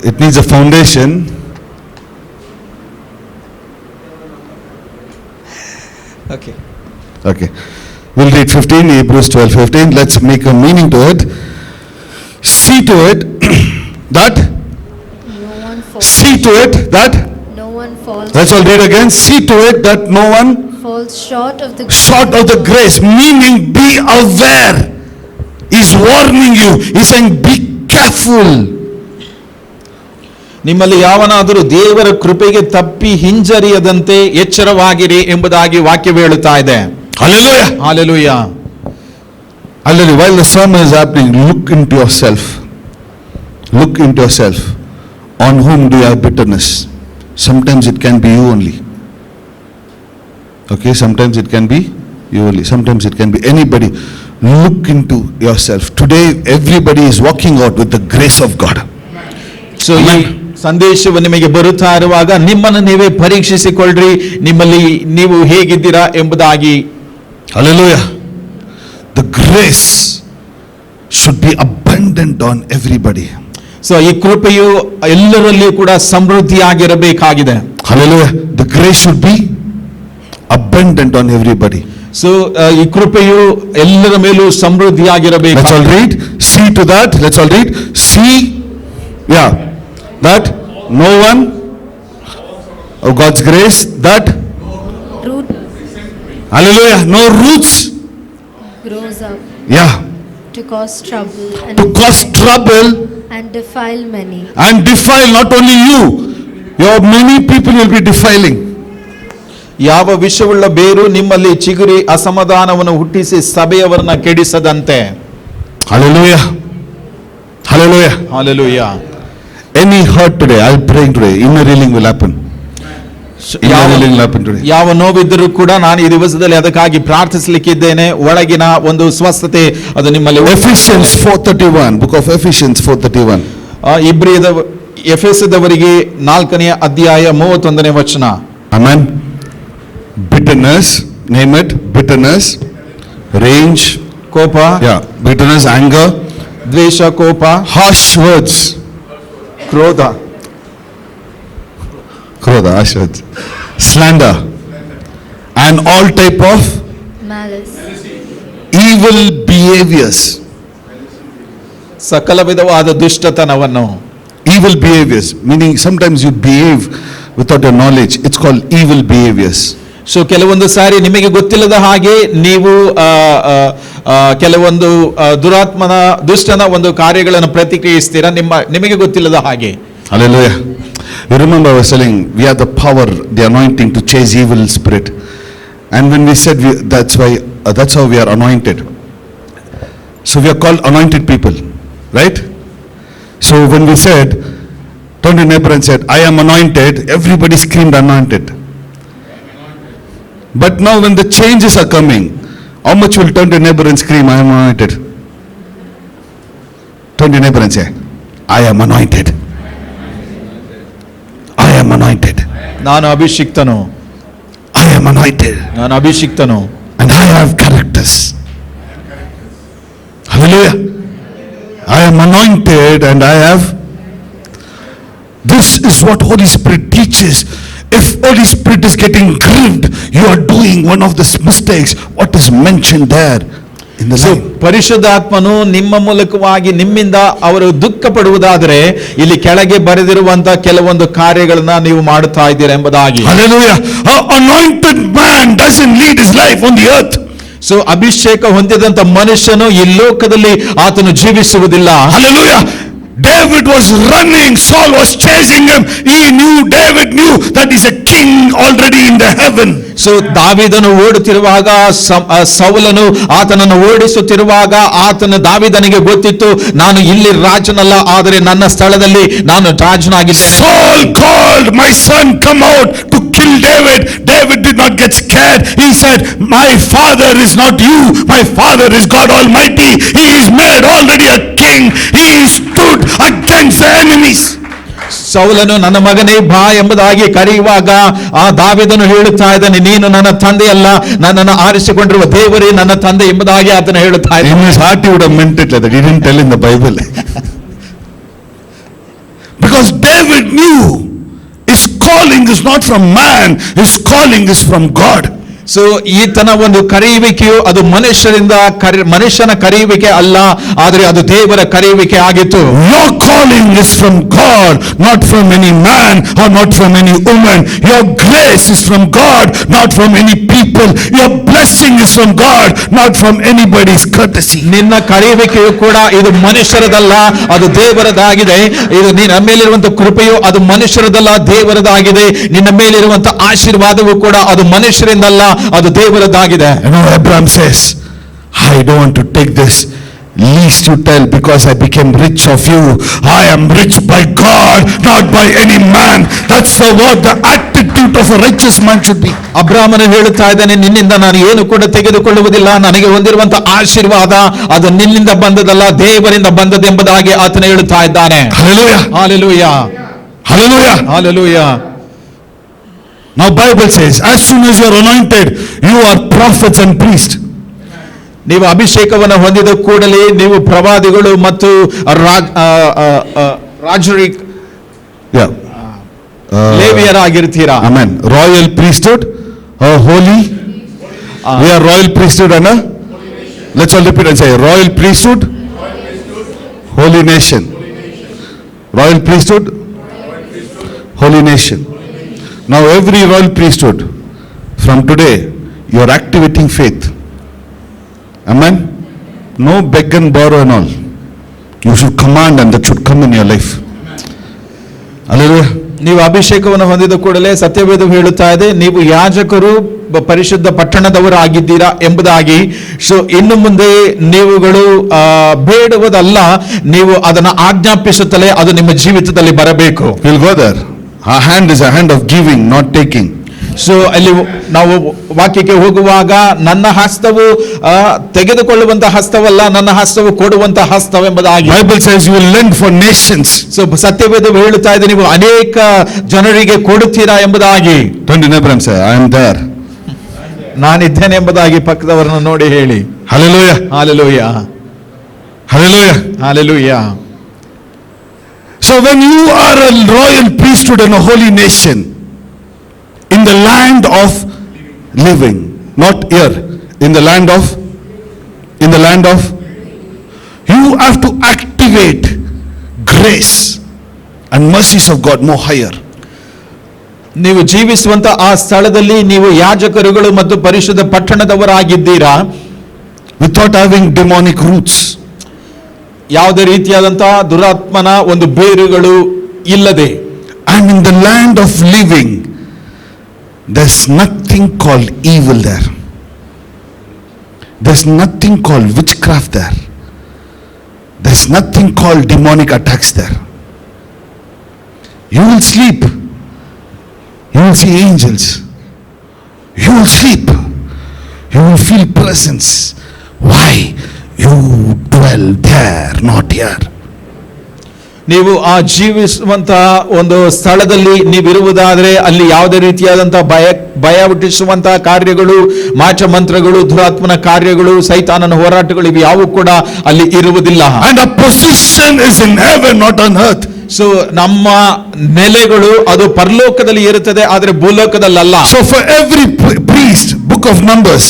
It needs a foundation. Okay. We'll read 15, Hebrews 12:15. Let's make a meaning to it. See to it that. No one falls. See to it that. No one falls. Let's all read again. See to it that no one Falls short of the. short of the grace. Meaning, be aware. He's warning you. He's saying, be careful. ನಿಮ್ಮಲ್ಲಿ ಯಾವನಾದರೂ ದೇವರ ಕೃಪೆಗೆ ತಪ್ಪಿ ಹಿಂಜರಿಯದಂತೆ ಎಚ್ಚರವಾಗಿರಿ ಎಂಬುದಾಗಿ ವಾಕ್ಯವು ಹೇಳುತ್ತಾ ಇದೆ. Hallelujah. Hallelujah. Hallelujah. While the sermon is happening, look into yourself. Look into yourself. On whom do you have bitterness? Sometimes it can be you only. Okay, sometimes it can be you only. Sometimes it can be anybody. Look into yourself. Today, everybody is walking out with the grace of God. So ಈ ಸಂದೇಶವು ನಿಮಗೆ ಬರುತ್ತಾ ಇರುವಾಗ ನಿಮ್ಮನ್ನು ನೀವೇ ಪರೀಕ್ಷಿಸಿಕೊಳ್ಳ್ರಿ, ನಿಮ್ಮಲ್ಲಿ ನೀವು ಹೇಗಿದ್ದೀರಾ ಎಂಬುದಾಗಿ. Hallelujah. The grace should be abundant on everybody. So ಈ ಕೃಪೆಯು ಎಲ್ಲರಲ್ಲಿಯೂ ಕೂಡ ಸಮೃದ್ಧಿಯಾಗಿರಬೇಕಾಗಿದೆ. Hallelujah. The grace should be abundant on everybody. So ಈ ಕೃಪೆಯು ಎಲ್ಲರ ಮೇಲೂ ಸಮೃದ್ಧಿಯಾಗಿರಬೇಕು. Let's all read. See to that. Let's all read. See, yeah, that no one of God's grace, that, Root hallelujah, no roots, grows up yeah, to cause trouble to cause trouble and defile many. and defile not only you, your many people will be defiling. ಯಾವ ವಿಷವುಳ್ಳ ಬೇರು ನಿಮ್ಮಲ್ಲಿ ಚಿಗುರಿ ಅಸಮಾಧಾನವನ್ನು ಹುಟ್ಟಿಸಿ ಸಭೆಯವರನ್ನ ಕೆಡಿಸದಂತೆ. Hallelujah. Hallelujah. Hallelujah. Any hurt today, I'll pray today, inner healing will happen. Inner healing will happen today. ಯಾವ ನೋವಿದ್ದರೂ ಕೂಡ ನಾನು ಈ ದಿವಸದಲ್ಲಿ ಅದಕ್ಕಾಗಿ ಪ್ರಾರ್ಥಿಸಲಿಕ್ಕಿದ್ದೇನೆ. ಒಳಗಿನ ಒಂದು ಸ್ವಸ್ಥತೆ ಅದು ನಿಮ್ಮಲ್ಲಿ. Ephesians 4:31, book of Ephesians 4:31. ಎಫೆಸದವರಿಗೆ 4ನೇ ಅಧ್ಯಾಯ 31ನೇ ವಚನ. Amen. Bitterness, name it, bitterness, rage, ಕೋಪ, yeah, bitterness, anger, ದ್ವೇಷ, ಕೋಪ, harsh words, ಕ್ರೋಧ, harsh words, slander, and all type of Malice. evil behaviors. ಸಕಲ ವಿಧವಾದ ದುಷ್ಟತನವನ್ನು. Evil behaviors, meaning sometimes you behave without your knowledge. It's called evil behaviors. So ಕೆಲವೊಂದು ಸಾರಿ ನಿಮಗೆ ಗೊತ್ತಿಲ್ಲದ ಹಾಗೆ ನೀವು ಕೆಲವೊಂದು ದುಷ್ಟನ ಒಂದು ಕಾರ್ಯಗಳನ್ನು ಪ್ರತಿಕ್ರಿಯಿಸ್ತೀರಾ ನಿಮಗೆ ಗೊತ್ತಿಲ್ಲದ ಹಾಗೆ. Hallelujah. You remember I was telling, we have the power, the anointing to chase evil spirit. And when we said that's how we are anointed. So we are called anointed people, right? So when we said, turned to your neighbor and said, I am anointed, everybody screamed anointed. But now when the changes are coming, how much will turn to your neighbor and scream, I am anointed? Turn to your neighbor and say, I am anointed. I am anointed. ನಾನು ಅಭಿಷಿಕ್ತನು. I am anointed. ನಾನು ಅಭಿಷಿಕ್ತನು. And I have characters. Hallelujah. I am anointed and I have. This is what Holy Spirit teaches. If Holy Spirit is getting grieved, you are doing one of the mistakes. What is mentioned there in the line? ಪರಿಶುದ್ಧಾತ್ಮನು ನಿಮ್ಮ ಮೂಲಕವಾಗಿ ನಿಮ್ಮಿಂದ ಅವರು ದುಃಖ ಪಡುವುದಾದರೆ ಇಲ್ಲಿ ಕೆಳಗೆ ಬರೆದಿರುವಂತಹ ಕೆಲವೊಂದು ಕಾರ್ಯಗಳನ್ನ ನೀವು ಮಾಡುತ್ತಾ ಇದ್ದೀರಾ ಎಂಬುದಾಗಿ. Hallelujah. An anointed man doesn't lead his life on the earth. So ಅಭಿಷೇಕ ಹೊಂದಿದಂತ ಮನುಷ್ಯನು ಈ ಲೋಕದಲ್ಲಿ ಆತನು ಜೀವಿಸುವುದಿಲ್ಲ. Hallelujah. David was running, Saul was chasing him. David knew that he's a king already in the heaven. So ದಾವೀದನು ಓಡುತ್ತಿರುವಾಗ ಸೌಲನು ಆತನನ್ನು ಓಡಿಸುತ್ತಿರುವಾಗ ದಾವೀದನಿಗೆ ಗೊತ್ತಿತ್ತು, ನಾನು ಇಲ್ಲಿ ರಾಜನಲ್ಲ, ಆದರೆ ನನ್ನ ಸ್ಥಳದಲ್ಲಿ ನಾನು ರಾಜನಾಗಿದ್ದೇನೆ. Saul called, my son, come out to kill killed David, David did not get scared. He said, my father is not you, my father is God Almighty. He is made already a king. He stood against the enemies. ಸೌಲನು ನನ್ನ ಮಗನೇ ಬಾ ಎಂಬುದಾಗಿ ಕರೆಯುವಾಗ ಆ ದಾವೀದನು ಹೇಳುತ್ತಾ ಇದ್ದಾನೆ, ನೀನು ನನ್ನ ತಂದೆಯಲ್ಲ, ನನ್ನನ್ನು ಆರಿಸಿಕೊಂಡಿರುವ ದೇವರೇ ನನ್ನ ತಂದೆ ಎಂಬುದಾಗಿ ಆತನು ಹೇಳುತ್ತಾ In ಇದ್ದಾನೆ. his heart he would have meant it like that. He didn't tell in the Bible. Because David knew his calling is not from man, his calling is from God. So ಈತನ ಒಂದು ಕರೆಯುವಿಕೆಯು ಅದು ಮನುಷ್ಯನ ಕರೆಯುವಿಕೆ ಅಲ್ಲ, ಆದರೆ ಅದು ದೇವರ ಕರೆಯುವಿಕೆ ಆಗಿತ್ತು. Your calling is from God, not from any man or not from any woman. Your grace is from God, not from any people. Your blessing is from God, not from anybody's courtesy. ನಿನ್ನ ಕರೆಯುವಿಕೆಯು ಕೂಡ ಇದು ಮನುಷ್ಯರದಲ್ಲ, ಅದು ದೇವರದಾಗಿದೆ. ಇದು ನಿನ್ನ ಮೇಲಿರುವಂತ ಕೃಪೆಯು ಅದು ಮನುಷ್ಯರದಲ್ಲ, ದೇವರದಾಗಿದೆ. ನಿನ್ನ ಮೇಲಿರುವಂತ ಆಶೀರ್ವಾದವು ಕೂಡ ಅದು ಮನುಷ್ಯರಿಂದಲ್ಲ, ಅದು ದೇವರದಾಗಿದೆ. You know, Abraham says, I don't want to take this, least you tell, because I became rich of you. I am rich by God, not by any man. That's the what the attitude of a righteous man should be. ಅಬ್ರಾಮನು ಹೇಳುತ್ತಾ ಇದ್ದಾನೆ, ನಿನ್ನಿಂದ ನಾನು ಏನು ಕೂಡ ತೆಗೆದುಕೊಳ್ಳುವುದಿಲ್ಲ, ನನಗೆ ಹೊಂದಿರುವಂತ ಆಶೀರ್ವಾದ ಅದು ನಿನ್ನಿಂದ ಬಂದದಲ್ಲ, ದೇವರಿಂದ ಬಂದದೆಂಬುದಾಗಿ ಆತನು ಹೇಳುತ್ತಾ ಇದ್ದಾನೆ. Hallelujah. Hallelujah, Hallelujah. Hallelujah. Now Bible says, as soon as you are anointed, you are prophets and priests. ನೀವು ಅಭಿಷೇಕವನ್ನು ಹೊಂದಿದ ಕೂಡಲೇ ನೀವು ಪ್ರವಾದಿಗಳು ಮತ್ತು ರಾಜರಿ Yeah. ಲೇವಿಯರಾಗಿರ್ತೀರಾ. Amen. Royal priesthood, holy. We are royal priesthood and let's all repeat and say, royal priesthood, holy nation. Royal priesthood, holy nation. Now every royal priesthood, from today, you are activating faith. Amen. No beg and borrow and all. You should command and that should come in your life. Hallelujah. ನೀವು ಅಭಿಷೇಕವನ್ನು ಹೊಂದಿದ ಕೂಡಲೇ ಸತ್ಯವೇದವು ಹೇಳುತ್ತಾ ಇದೆ, ನೀವು ಯಾಜಕರು ಪರಿಶುದ್ಧ ಪಟ್ಟಣದವರು ಆಗಿದ್ದೀರಾ ಎಂಬುದಾಗಿ. ಸೊ ಇನ್ನು ಮುಂದೆ ನೀವುಗಳು ಬೇಡುವುದಲ್ಲ, ನೀವು ಅದನ್ನು ಆಜ್ಞಾಪಿಸುತ್ತಲೇ ಅದು ನಿಮ್ಮ ಜೀವಿತದಲ್ಲಿ ಬರಬೇಕು. We'll go there. Our hand is a hand of giving, not taking. So ಅಲ್ಲಿ ನಾವು ವಾಕ್ಯಕ್ಕೆ ಹೋಗುವಾಗ ನನ್ನ ಹಸ್ತವು ತೆಗೆದುಕೊಳ್ಳುವಂತ ಹಸ್ತವಲ್ಲ, ನನ್ನ ಹಸ್ತವು ಕೊಡುವಂತ ಹಸ್ತವೆಂಬುದಾಗಿ. Bible says you will lend for nations. So ಸತ್ಯವೇದವು ಹೇಳುತ್ತಾ ಇದೆ, ನೀವು ಅನೇಕ ಜನರಿಗೆ ಕೊಡುತ್ತೀರಾ ಎಂಬುದಾಗಿ. Turn to neighbor and say, I am there. ನಾನಿದ್ದೇನೆ ಎಂಬುದಾಗಿ ಪಕ್ಕದವರನ್ನು ನೋಡಿ ಹೇಳಿ. Hallelujah. Hallelujah, Hallelujah. Hallelujah. So when you are a royal priesthood and a holy nation in the land of living, not here, in the land of, you have to activate grace and mercies of God more higher. ನೀವು ಜೀವಿಸುವಂತ ಆ ಸ್ಥಳದಲ್ಲಿ ನೀವು ಯಾಜಕರುಗಳು ಮತ್ತು ಪರಿಶುದ್ಧ ಪಟ್ಟಣದವರಾಗಿದ್ದೀರಾ, without having demonic roots. ಯಾವುದೇ ರೀತಿಯಾದಂತಹ ದುರಾತ್ಮನ ಒಂದು ಬೇರುಗಳು ಇಲ್ಲದೆ. And in the land of living, there's nothing called evil there. There's nothing called witchcraft there. There's nothing called demonic attacks there. You will sleep. You will see angels. You will sleep. You will feel presence. Why? You dwell there, not here. ನೀವು ಆ ಜೀವಿಸುವಂತಹ ಒಂದು ಸ್ಥಳದಲ್ಲಿ ನೀವಿರುವುದಾದರೆ ಅಲ್ಲಿ ಯಾವುದೇ ರೀತಿಯಾದಂತಹ ಭಯ ಹುಟ್ಟಿಸುವಂತಹ ಕಾರ್ಯಗಳು, ಮಾಟ ಮಂತ್ರಗಳು, ದುರಾತ್ಮನ ಕಾರ್ಯಗಳು, ಸೈತಾನನ ಹೋರಾಟಗಳು ಇವು ಯಾವು ಕೂಡ ಅಲ್ಲಿ ಇರುವುದಿಲ್ಲ. And our position is in heaven, not on earth. So ನಮ್ಮ ನೆಲೆಗಳು ಅದು ಪರಲೋಕದಲ್ಲಿ ಇರುತ್ತದೆ, ಆದರೆ ಭೂಲೋಕದಲ್ಲ. So for every priest, book of Numbers,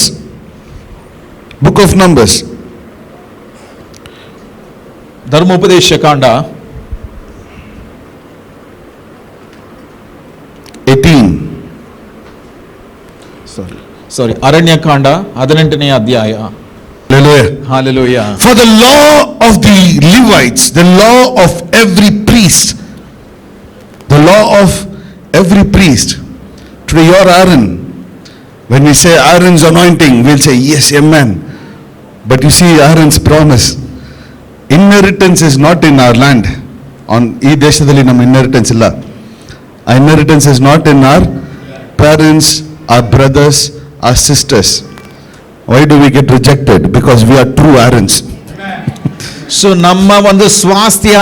ಧರ್ಮೋಪದೇಶ ಕಾಂಡ 18. ಸಾರಿ ಅರಣ್ಯಕಾಂಡ 18ನೇ ಅಧ್ಯಾಯ. Hallelujah. Hallelujah. For the law of the Levites, the law of every priest, the law of every priest. Today you're Aaron. When we say Aaron's anointing, we'll say yes, amen. But you see Aaron's promise. Inheritance is not in our land. On ಈ ದೇಶದಲ್ಲಿ ನಮ್ಮ inheritance ಇಲ್ಲ. Our inheritance is not in our parents, our brothers, our sisters. Why do we get rejected? Because we are true Aarons. So ನಮ್ಮ ಒಂದು ಸ್ವಾಸ್ಥ್ಯ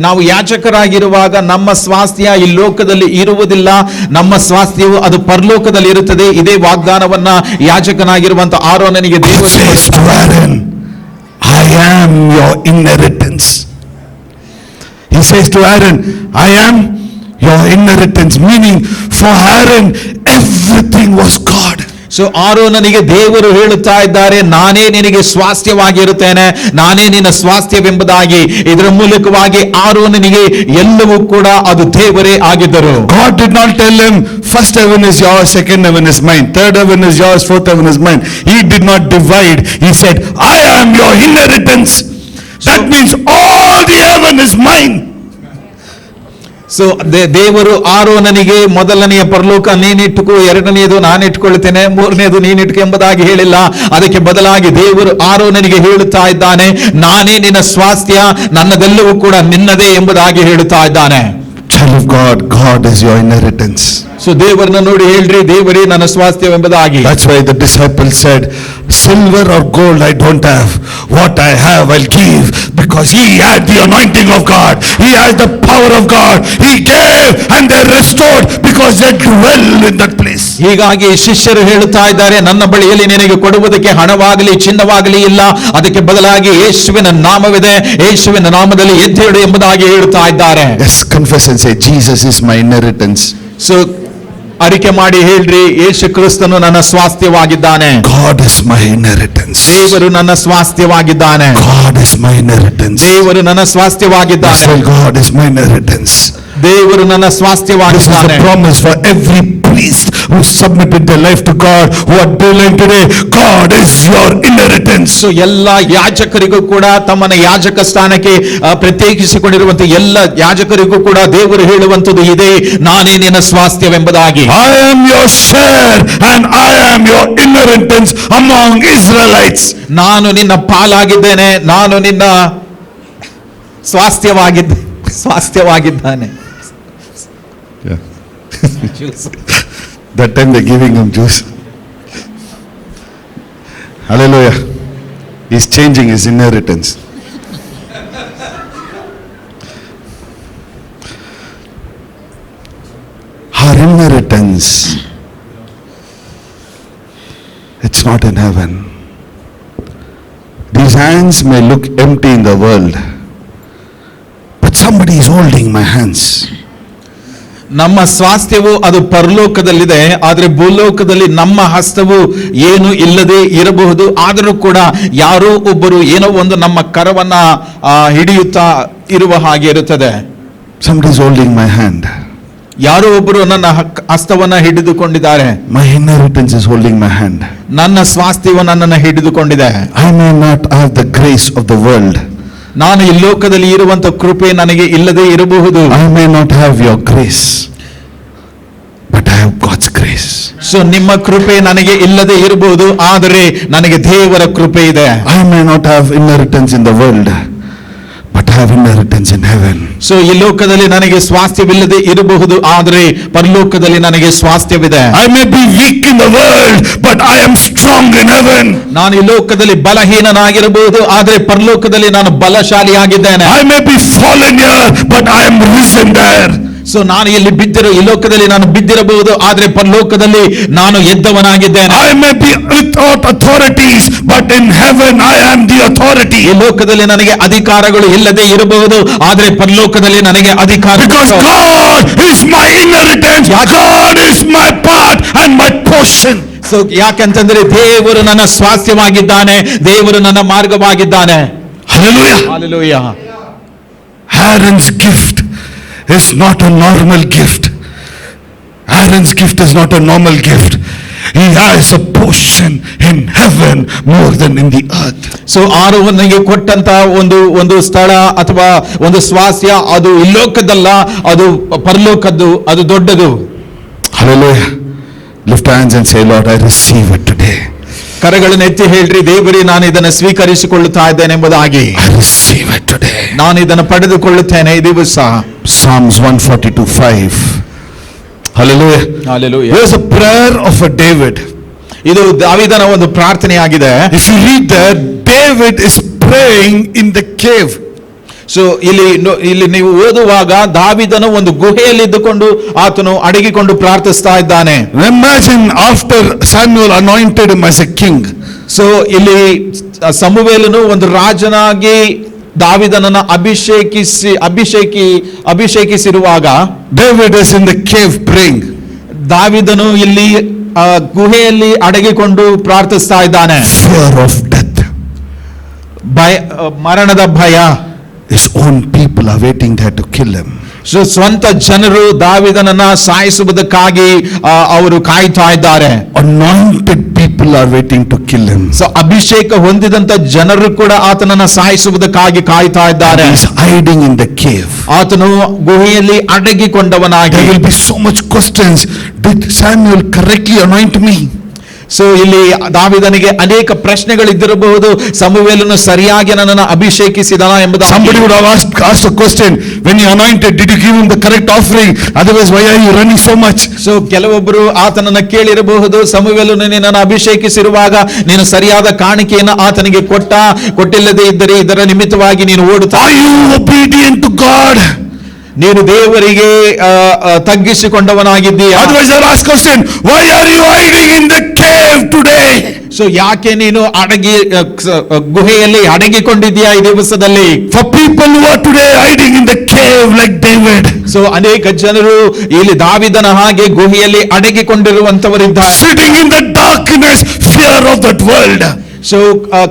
ನಾವು ಯಾಜಕರಾಗಿರುವಾಗ ನಮ್ಮ ಸ್ವಾಸ್ಥ್ಯ ಈ ಲೋಕದಲ್ಲಿ ಇರುವುದಿಲ್ಲ, ನಮ್ಮ ಸ್ವಾಸ್ಥ್ಯವು ಅದು ಪರಲೋಕದಲ್ಲಿ ಇರುತ್ತದೆ. ಇದೇ ವಾಗ್ದಾನವನ್ನ ಯಾಜಕನಾಗಿರುವಂತ ಆರೋನನಿಗೆ God ದೇವರು says to Aaron, I am your inheritance. He says to Aaron, I am your inheritance. Meaning for Aaron, everything was God. So ಆರೋನನಿಗೆ ದೇವರು ಹೇಳುತ್ತಾ ಇದ್ದಾರೆ, ನಾನೇ ನಿನಗೆ ಸ್ವಾಸ್ಥ್ಯವಾಗಿರುತ್ತೇನೆ, ನಾನೇ ನಿನ್ನ ಸ್ವಾಸ್ಥ್ಯವೆಂಬುದಾಗಿ. ಇದರ ಮೂಲಕವಾಗಿ ಆರೋನನಿಗೆ ಎಲ್ಲವೂ ಕೂಡ ಅದು ದೇವರೇ ಆಗಿದ್ದರು. God did not tell him, first heaven is yours, second heaven is mine, third heaven is yours, fourth heaven is mine. He did not divide. He said, I am your inheritance. That means all the heaven is mine. So ದೇವರು ಆರೋನನಿಗೆ ಮೊದಲನೆಯ ಪರಲೋಕ ನೀನಿಟ್ಟುಕೋ, ಎರಡನೆಯದು ನಾನು ಇಟ್ಕೊಳ್ತೇನೆ, ಮೂರನೆಯದು ನೀನಿಟ್ಕೊ ಎಂಬುದಾಗಿ ಹೇಳಿಲ್ಲ. ಅದಕ್ಕೆ ಬದಲಾಗಿ ದೇವರು ಆರೋನನಿಗೆ ಹೇಳುತ್ತಾ ಇದ್ದಾನೆ, ನಾನೇ ನಿನ್ನ ಸ್ವಾಸ್ಥ್ಯ, ನನ್ನದೆಲ್ಲವೂ ಕೂಡ ನಿನ್ನದೇ ಎಂಬುದಾಗಿ ಹೇಳುತ್ತಾ ಇದ್ದಾನೆ. Child of God, God is your inheritance. So ದೇವರನ್ನ ನೋಡಿ ಹೇಳ್ರಿ, ದೇವರೇ ನನ್ನ ಸ್ವಾಸ್ಥ್ಯವೆಂಬುದಾಗಿ. That's why the disciples said, silver or gold I don't have, what I have I'll give, because he had the anointing of God, he has the power of God, he gave and they restored because they dwell in that place. ಹೀಗಾಗಿ ಶಿಷ್ಯರು ಹೇಳುತ್ತಾ ಇದ್ದಾರೆ, ನನ್ನ ಬಳಿಯಲ್ಲಿ ನಿನಗೆ ಕೊಡುವುದಕ್ಕೆ ಹಣವಾಗಲಿ ಚಿನ್ನವಾಗಲಿ ಇಲ್ಲ, ಅದಕ್ಕೆ ಬದಲಾಗಿ ಯೇಸುವಿನ ನಾಮವಿದೆ, ಯೇಸುವಿನ ನಾಮದಲ್ಲಿ ಎದ್ದೇಳು ಎಂಬುದಾಗಿ ಹೇಳುತ್ತಾ ಇದ್ದಾರೆ. Yes, confess and say, Jesus is my inheritance. So ಅರಿಕೆ ಮಾಡಿ ಹೇಳ್ರಿ, ಯೇಸು ಕ್ರಿಸ್ತನು ನನ್ನ ಸ್ವಾಸ್ಥ್ಯವಾಗಿದ್ದಾನೆ. God is my inheritance. ದೇವರು ನನ್ನ ಸ್ವಾಸ್ಥ್ಯವಾಗಿದ್ದಾನೆ. God is my inheritance. ದೇವರು ನನ್ನ ಸ್ವಾಸ್ಥ್ಯವಾಗಿದ್ದಾನೆ. Say, God is my inheritance. ದೇವರು ನನ್ನ This is ಸ್ವಾಸ್ಥ್ಯವಾಗಿದ್ದಾನೆ. the promise for every priest who submitted their life to God, who are declaring today, God is your inheritance. So ಎಲ್ಲ ಯಾಜಕರಿಗೂ ಕೂಡ ತಮ್ಮನ್ನ ಯಾಜಕ ಸ್ಥಾನಕ್ಕೆ ಪ್ರತ್ಯೇಕಿಸಿಕೊಂಡಿರುವಂತ ಎಲ್ಲ ಯಾಜಕರಿಗೂ ಕೂಡ ದೇವರು ಹೇಳುವಂತದ್ದು ಇದೆ, ನಾನೇ ನಿನ್ನ ಸ್ವಾಸ್ಥ್ಯವೆಂಬುದಾಗಿ. I am your share and I am your inheritance among Israelites. ನಾನು ನಿನ್ನ ಪಾಲಾಗಿದ್ದೇನೆ, ನಾನು ನಿನ್ನ ಸ್ವಾಸ್ಥ್ಯವಾಗಿದ್ದಾನೆ. That time they're giving him juice. Hallelujah. He's changing his inheritance. Our inheritance, it's not in heaven. These hands may look empty in the world, but somebody is holding my hands. ನಮ್ಮ ಸ್ವಾಸ್ಥ್ಯವು ಅದು ಪರಲೋಕದಲ್ಲಿದೆ, ಆದರೆ ಭೂಲೋಕದಲ್ಲಿ ನಮ್ಮ ಹಸ್ತವು ಏನು ಇಲ್ಲದೆ ಇರಬಹುದು. ಆದರೂ ಕೂಡ ಯಾರೋ ಒಬ್ಬರು ಏನೋ ಒಂದು ನಮ್ಮ ಕರವನ್ನ ಹಿಡಿಯುತ್ತಾ ಇರುವ ಹಾಗೆ ಇರುತ್ತದೆ. Somebody is holding my hand. ಯಾರೋ ಒಬ್ಬರು ನನ್ನ ಹಸ್ತವನ್ನ ಹಿಡಿದುಕೊಂಡಿದ್ದಾರೆ. My inheritance is holding my hand. ನನ್ನ ಸ್ವಾಸ್ಥ್ಯವು ನನ್ನನ್ನು ಹಿಡಿದುಕೊಂಡಿದೆ. I may not have the grace of the world. ನಾನು ಈ ಲೋಕದಲ್ಲಿ ಇರುವಂತ ಕೃಪೆ ನನಗೆ ಇಲ್ಲದೆ ಇರಬಹುದು. I may not have your grace, but I have God's grace. So ನಿಮ್ಮ ಕೃಪೆ ನನಗೆ ಇಲ್ಲದೆ ಇರಬಹುದು, ಆದರೆ ನನಗೆ ದೇವರ ಕೃಪೆ ಇದೆ. I may not have inheritance in the world, but I have inheritance in heaven. So ಈ ಲೋಕದಲ್ಲಿ ನನಗೆ ಸ್ವಾಸ್ಥ್ಯವಿಲ್ಲದೆ ಇರಬಹುದು, ಆದರೆ ಪರಲೋಕದಲ್ಲಿ ನನಗೆ ಸ್ವಾಸ್ಥ್ಯವಿದೆ. I may be weak in the world, but I am strong in heaven. ನಾನು ಈ ಲೋಕದಲ್ಲಿ ಬಲಹೀನನಾಗಿರಬಹುದು, ಆದರೆ ಪರಲೋಕದಲ್ಲಿ ನಾನು ಬಲಶಾಲಿಯಾಗಿದ್ದೇನೆ. I may be fallen here, but I am risen there. So ನಾನು ಇಲ್ಲಿ ಈ ಲೋಕದಲ್ಲಿ ನಾನು ಬಿದ್ದಿರಬಹುದು, ಆದರೆ ಪರಲೋಕದಲ್ಲಿ ನಾನು ಎದ್ದವನಾಗಿದ್ದೇನೆ. I may be without authorities, but in heaven I am the authority. ಈ ಲೋಕದಲ್ಲಿ ನನಗೆ ಅಧಿಕಾರಗಳು ಇಲ್ಲದೆ ಇರಬಹುದು, ಆದರೆ ಪರಲೋಕದಲ್ಲಿ ನನಗೆ ಅಧಿಕಾರ. Because God is my inheritance, God is my part and my portion. So ಯಾಕಂತಂದ್ರೆ ದೇವರು ನನ್ನ ಸ್ವಾಸ್ಥ್ಯವಾಗಿದ್ದಾನೆ, ದೇವರು ನನ್ನ ಮಾರ್ಗವಾಗಿದ್ದಾನೆ. Hallelujah. Hallelujah. Aaron's gift is not a normal gift. Aaron's gift is not a normal gift. He has a portion in heaven more than in the earth. So ಆರೋನನಿಗೆ ಕೊಟ್ಟಂತ ಒಂದು ಸ್ಥಳ ಅಥವಾ ಒಂದು ಸ್ವಾಸ್ಥ್ಯ ಅದು ಈ ಲೋಕದಲ್ಲ, ಅದು ಪರಲೋಕದ್ದು, ಅದು ದೊಡ್ಡದು. Hallelujah. Lift hands and say, Lord, I receive it today. ಕರಗಳನ್ನು ಎತ್ತಿ ಹೇಳ್ರಿ, ದೇವರೇ ನಾನು ಇದನ್ನು ಸ್ವೀಕರಿಸಿಕೊಳ್ಳುತ್ತಾ ಇದ್ದೇನೆ ಎಂಬುದಾಗಿ. I receive it today. ನಾನು ಇದನ್ನು ಪಡೆದುಕೊಳ್ಳುತ್ತೇನೆ ಈ ದಿವಸ. Psalms 142:5. Hallelujah. Hallelujah. Here's a prayer of a David. ಇದು ದಾವೀದನ ಒಂದು ಪ್ರಾರ್ಥನೆಯಾಗಿದೆ. If you read that, David is praying in the cave. So ಇಲ್ಲಿ ನೀವು ಓದುವಾಗ ದಾವೀದನು ಒಂದು ಗುಹೆಯಲ್ಲಿ ಇದ್ದುಕೊಂಡು ಆತನು ಅಡಗಿಕೊಂಡು ಪ್ರಾರ್ಥಿಸ್ತಾ ಇದ್ದಾನೆ. Imagine after Samuel anointed him as a king. So ಇಲ್ಲಿ ಸಮುವೇಲನು ಒಂದು ರಾಜನಾಗಿ ದಾವೀದನನ್ನ ಅಭಿಷೇಕಿಸಿರುವಾಗ David is in the cave praying. ದಾವೀದನು ಇಲ್ಲಿ ಗುಹೆಯಲ್ಲಿ ಅಡಗಿಕೊಂಡು ಪ್ರಾರ್ಥಿಸ್ತಾ ಇದ್ದಾನೆ. Fear of death. ಮರಣದ ಭಯ. His own people are waiting there to kill him. So ಸ್ವಂತ ಜನರು ದಾವೀದನನ್ನ ಸಾಯಿಸುವುದಕ್ಕಾಗಿ ಅವರು ಕಾಯ್ತಾ ಇದ್ದಾರೆ. Anointed people are waiting to kill him. So ಅಭಿಷೇಕ ಹೊಂದಿದಂತ ಜನರು ಕೂಡ ಆತನನ್ನ ಸಾಯಿಸುವುದಕ್ಕಾಗಿ ಕಾಯ್ತಾ ಇದ್ದಾರೆ. He is hiding in the cave. ಆತನು ಗುಹೆಯಲ್ಲಿ ಅಡಗಿಕೊಂಡವನಾಗಿ. There will be so much questions. Did Samuel correctly anoint me? So ಇಲ್ಲಿ ದಾವೀದನಿಗೆ ಅನೇಕ ಪ್ರಶ್ನೆಗಳಿದ್ದಿರಬಹುದು. ಸಮುವೇಲನು ಸರಿಯಾಗಿ ನನ್ನನ್ನು ಅಭಿಷೇಕಿಸಿದನ ಎಂಬುದು. Somebody would have asked a question, when you anointed, did you give him the correct offering? Otherwise, why are you running so much? So ಕೆಲವೊಬ್ಬರು ಆತನನ್ನ ಕೇಳಿರಬಹುದು, ಸಮುವೇಲನು ನಿನ್ನನ್ನು ಅಭಿಷೇಕಿಸಿರುವಾಗ ನೀನು ಸರಿಯಾದ ಕಾಣಿಕೆಯನ್ನು ಆತನಿಗೆ ಕೊಟ್ಟಿಲ್ಲದೆ ಇದ್ದರೆ ಇದರ ನಿಮಿತ್ತವಾಗಿ ನೀನು ಓಡುತ್ತಾ. Are you obedient to God? ನೀನು ದೇವರಿಗೆ ತಗ್ಗಿಸಿಕೊಂಡವನಾಗಿದ್ದೀಯಾ? Otherwise, I'll ask question, why are you hiding in the cave today? So ಯಾಕೆ ನೀನು ಗುಹೆಯಲ್ಲಿ ಅಡಗಿಕೊಂಡಿದ್ದೀಯಾ ಈ ದಿವಸದಲ್ಲಿ? For people who are today hiding in the cave like David. So ಅನೇಕ ಜನರು ಇಲ್ಲಿ ದಾವೀದನ ಹಾಗೆ ಗುಹೆಯಲ್ಲಿ ಅಡಗಿಕೊಂಡಿರುವಂತವರಿದ್ದಾರೆ. Sitting in the darkness, fear of that world. So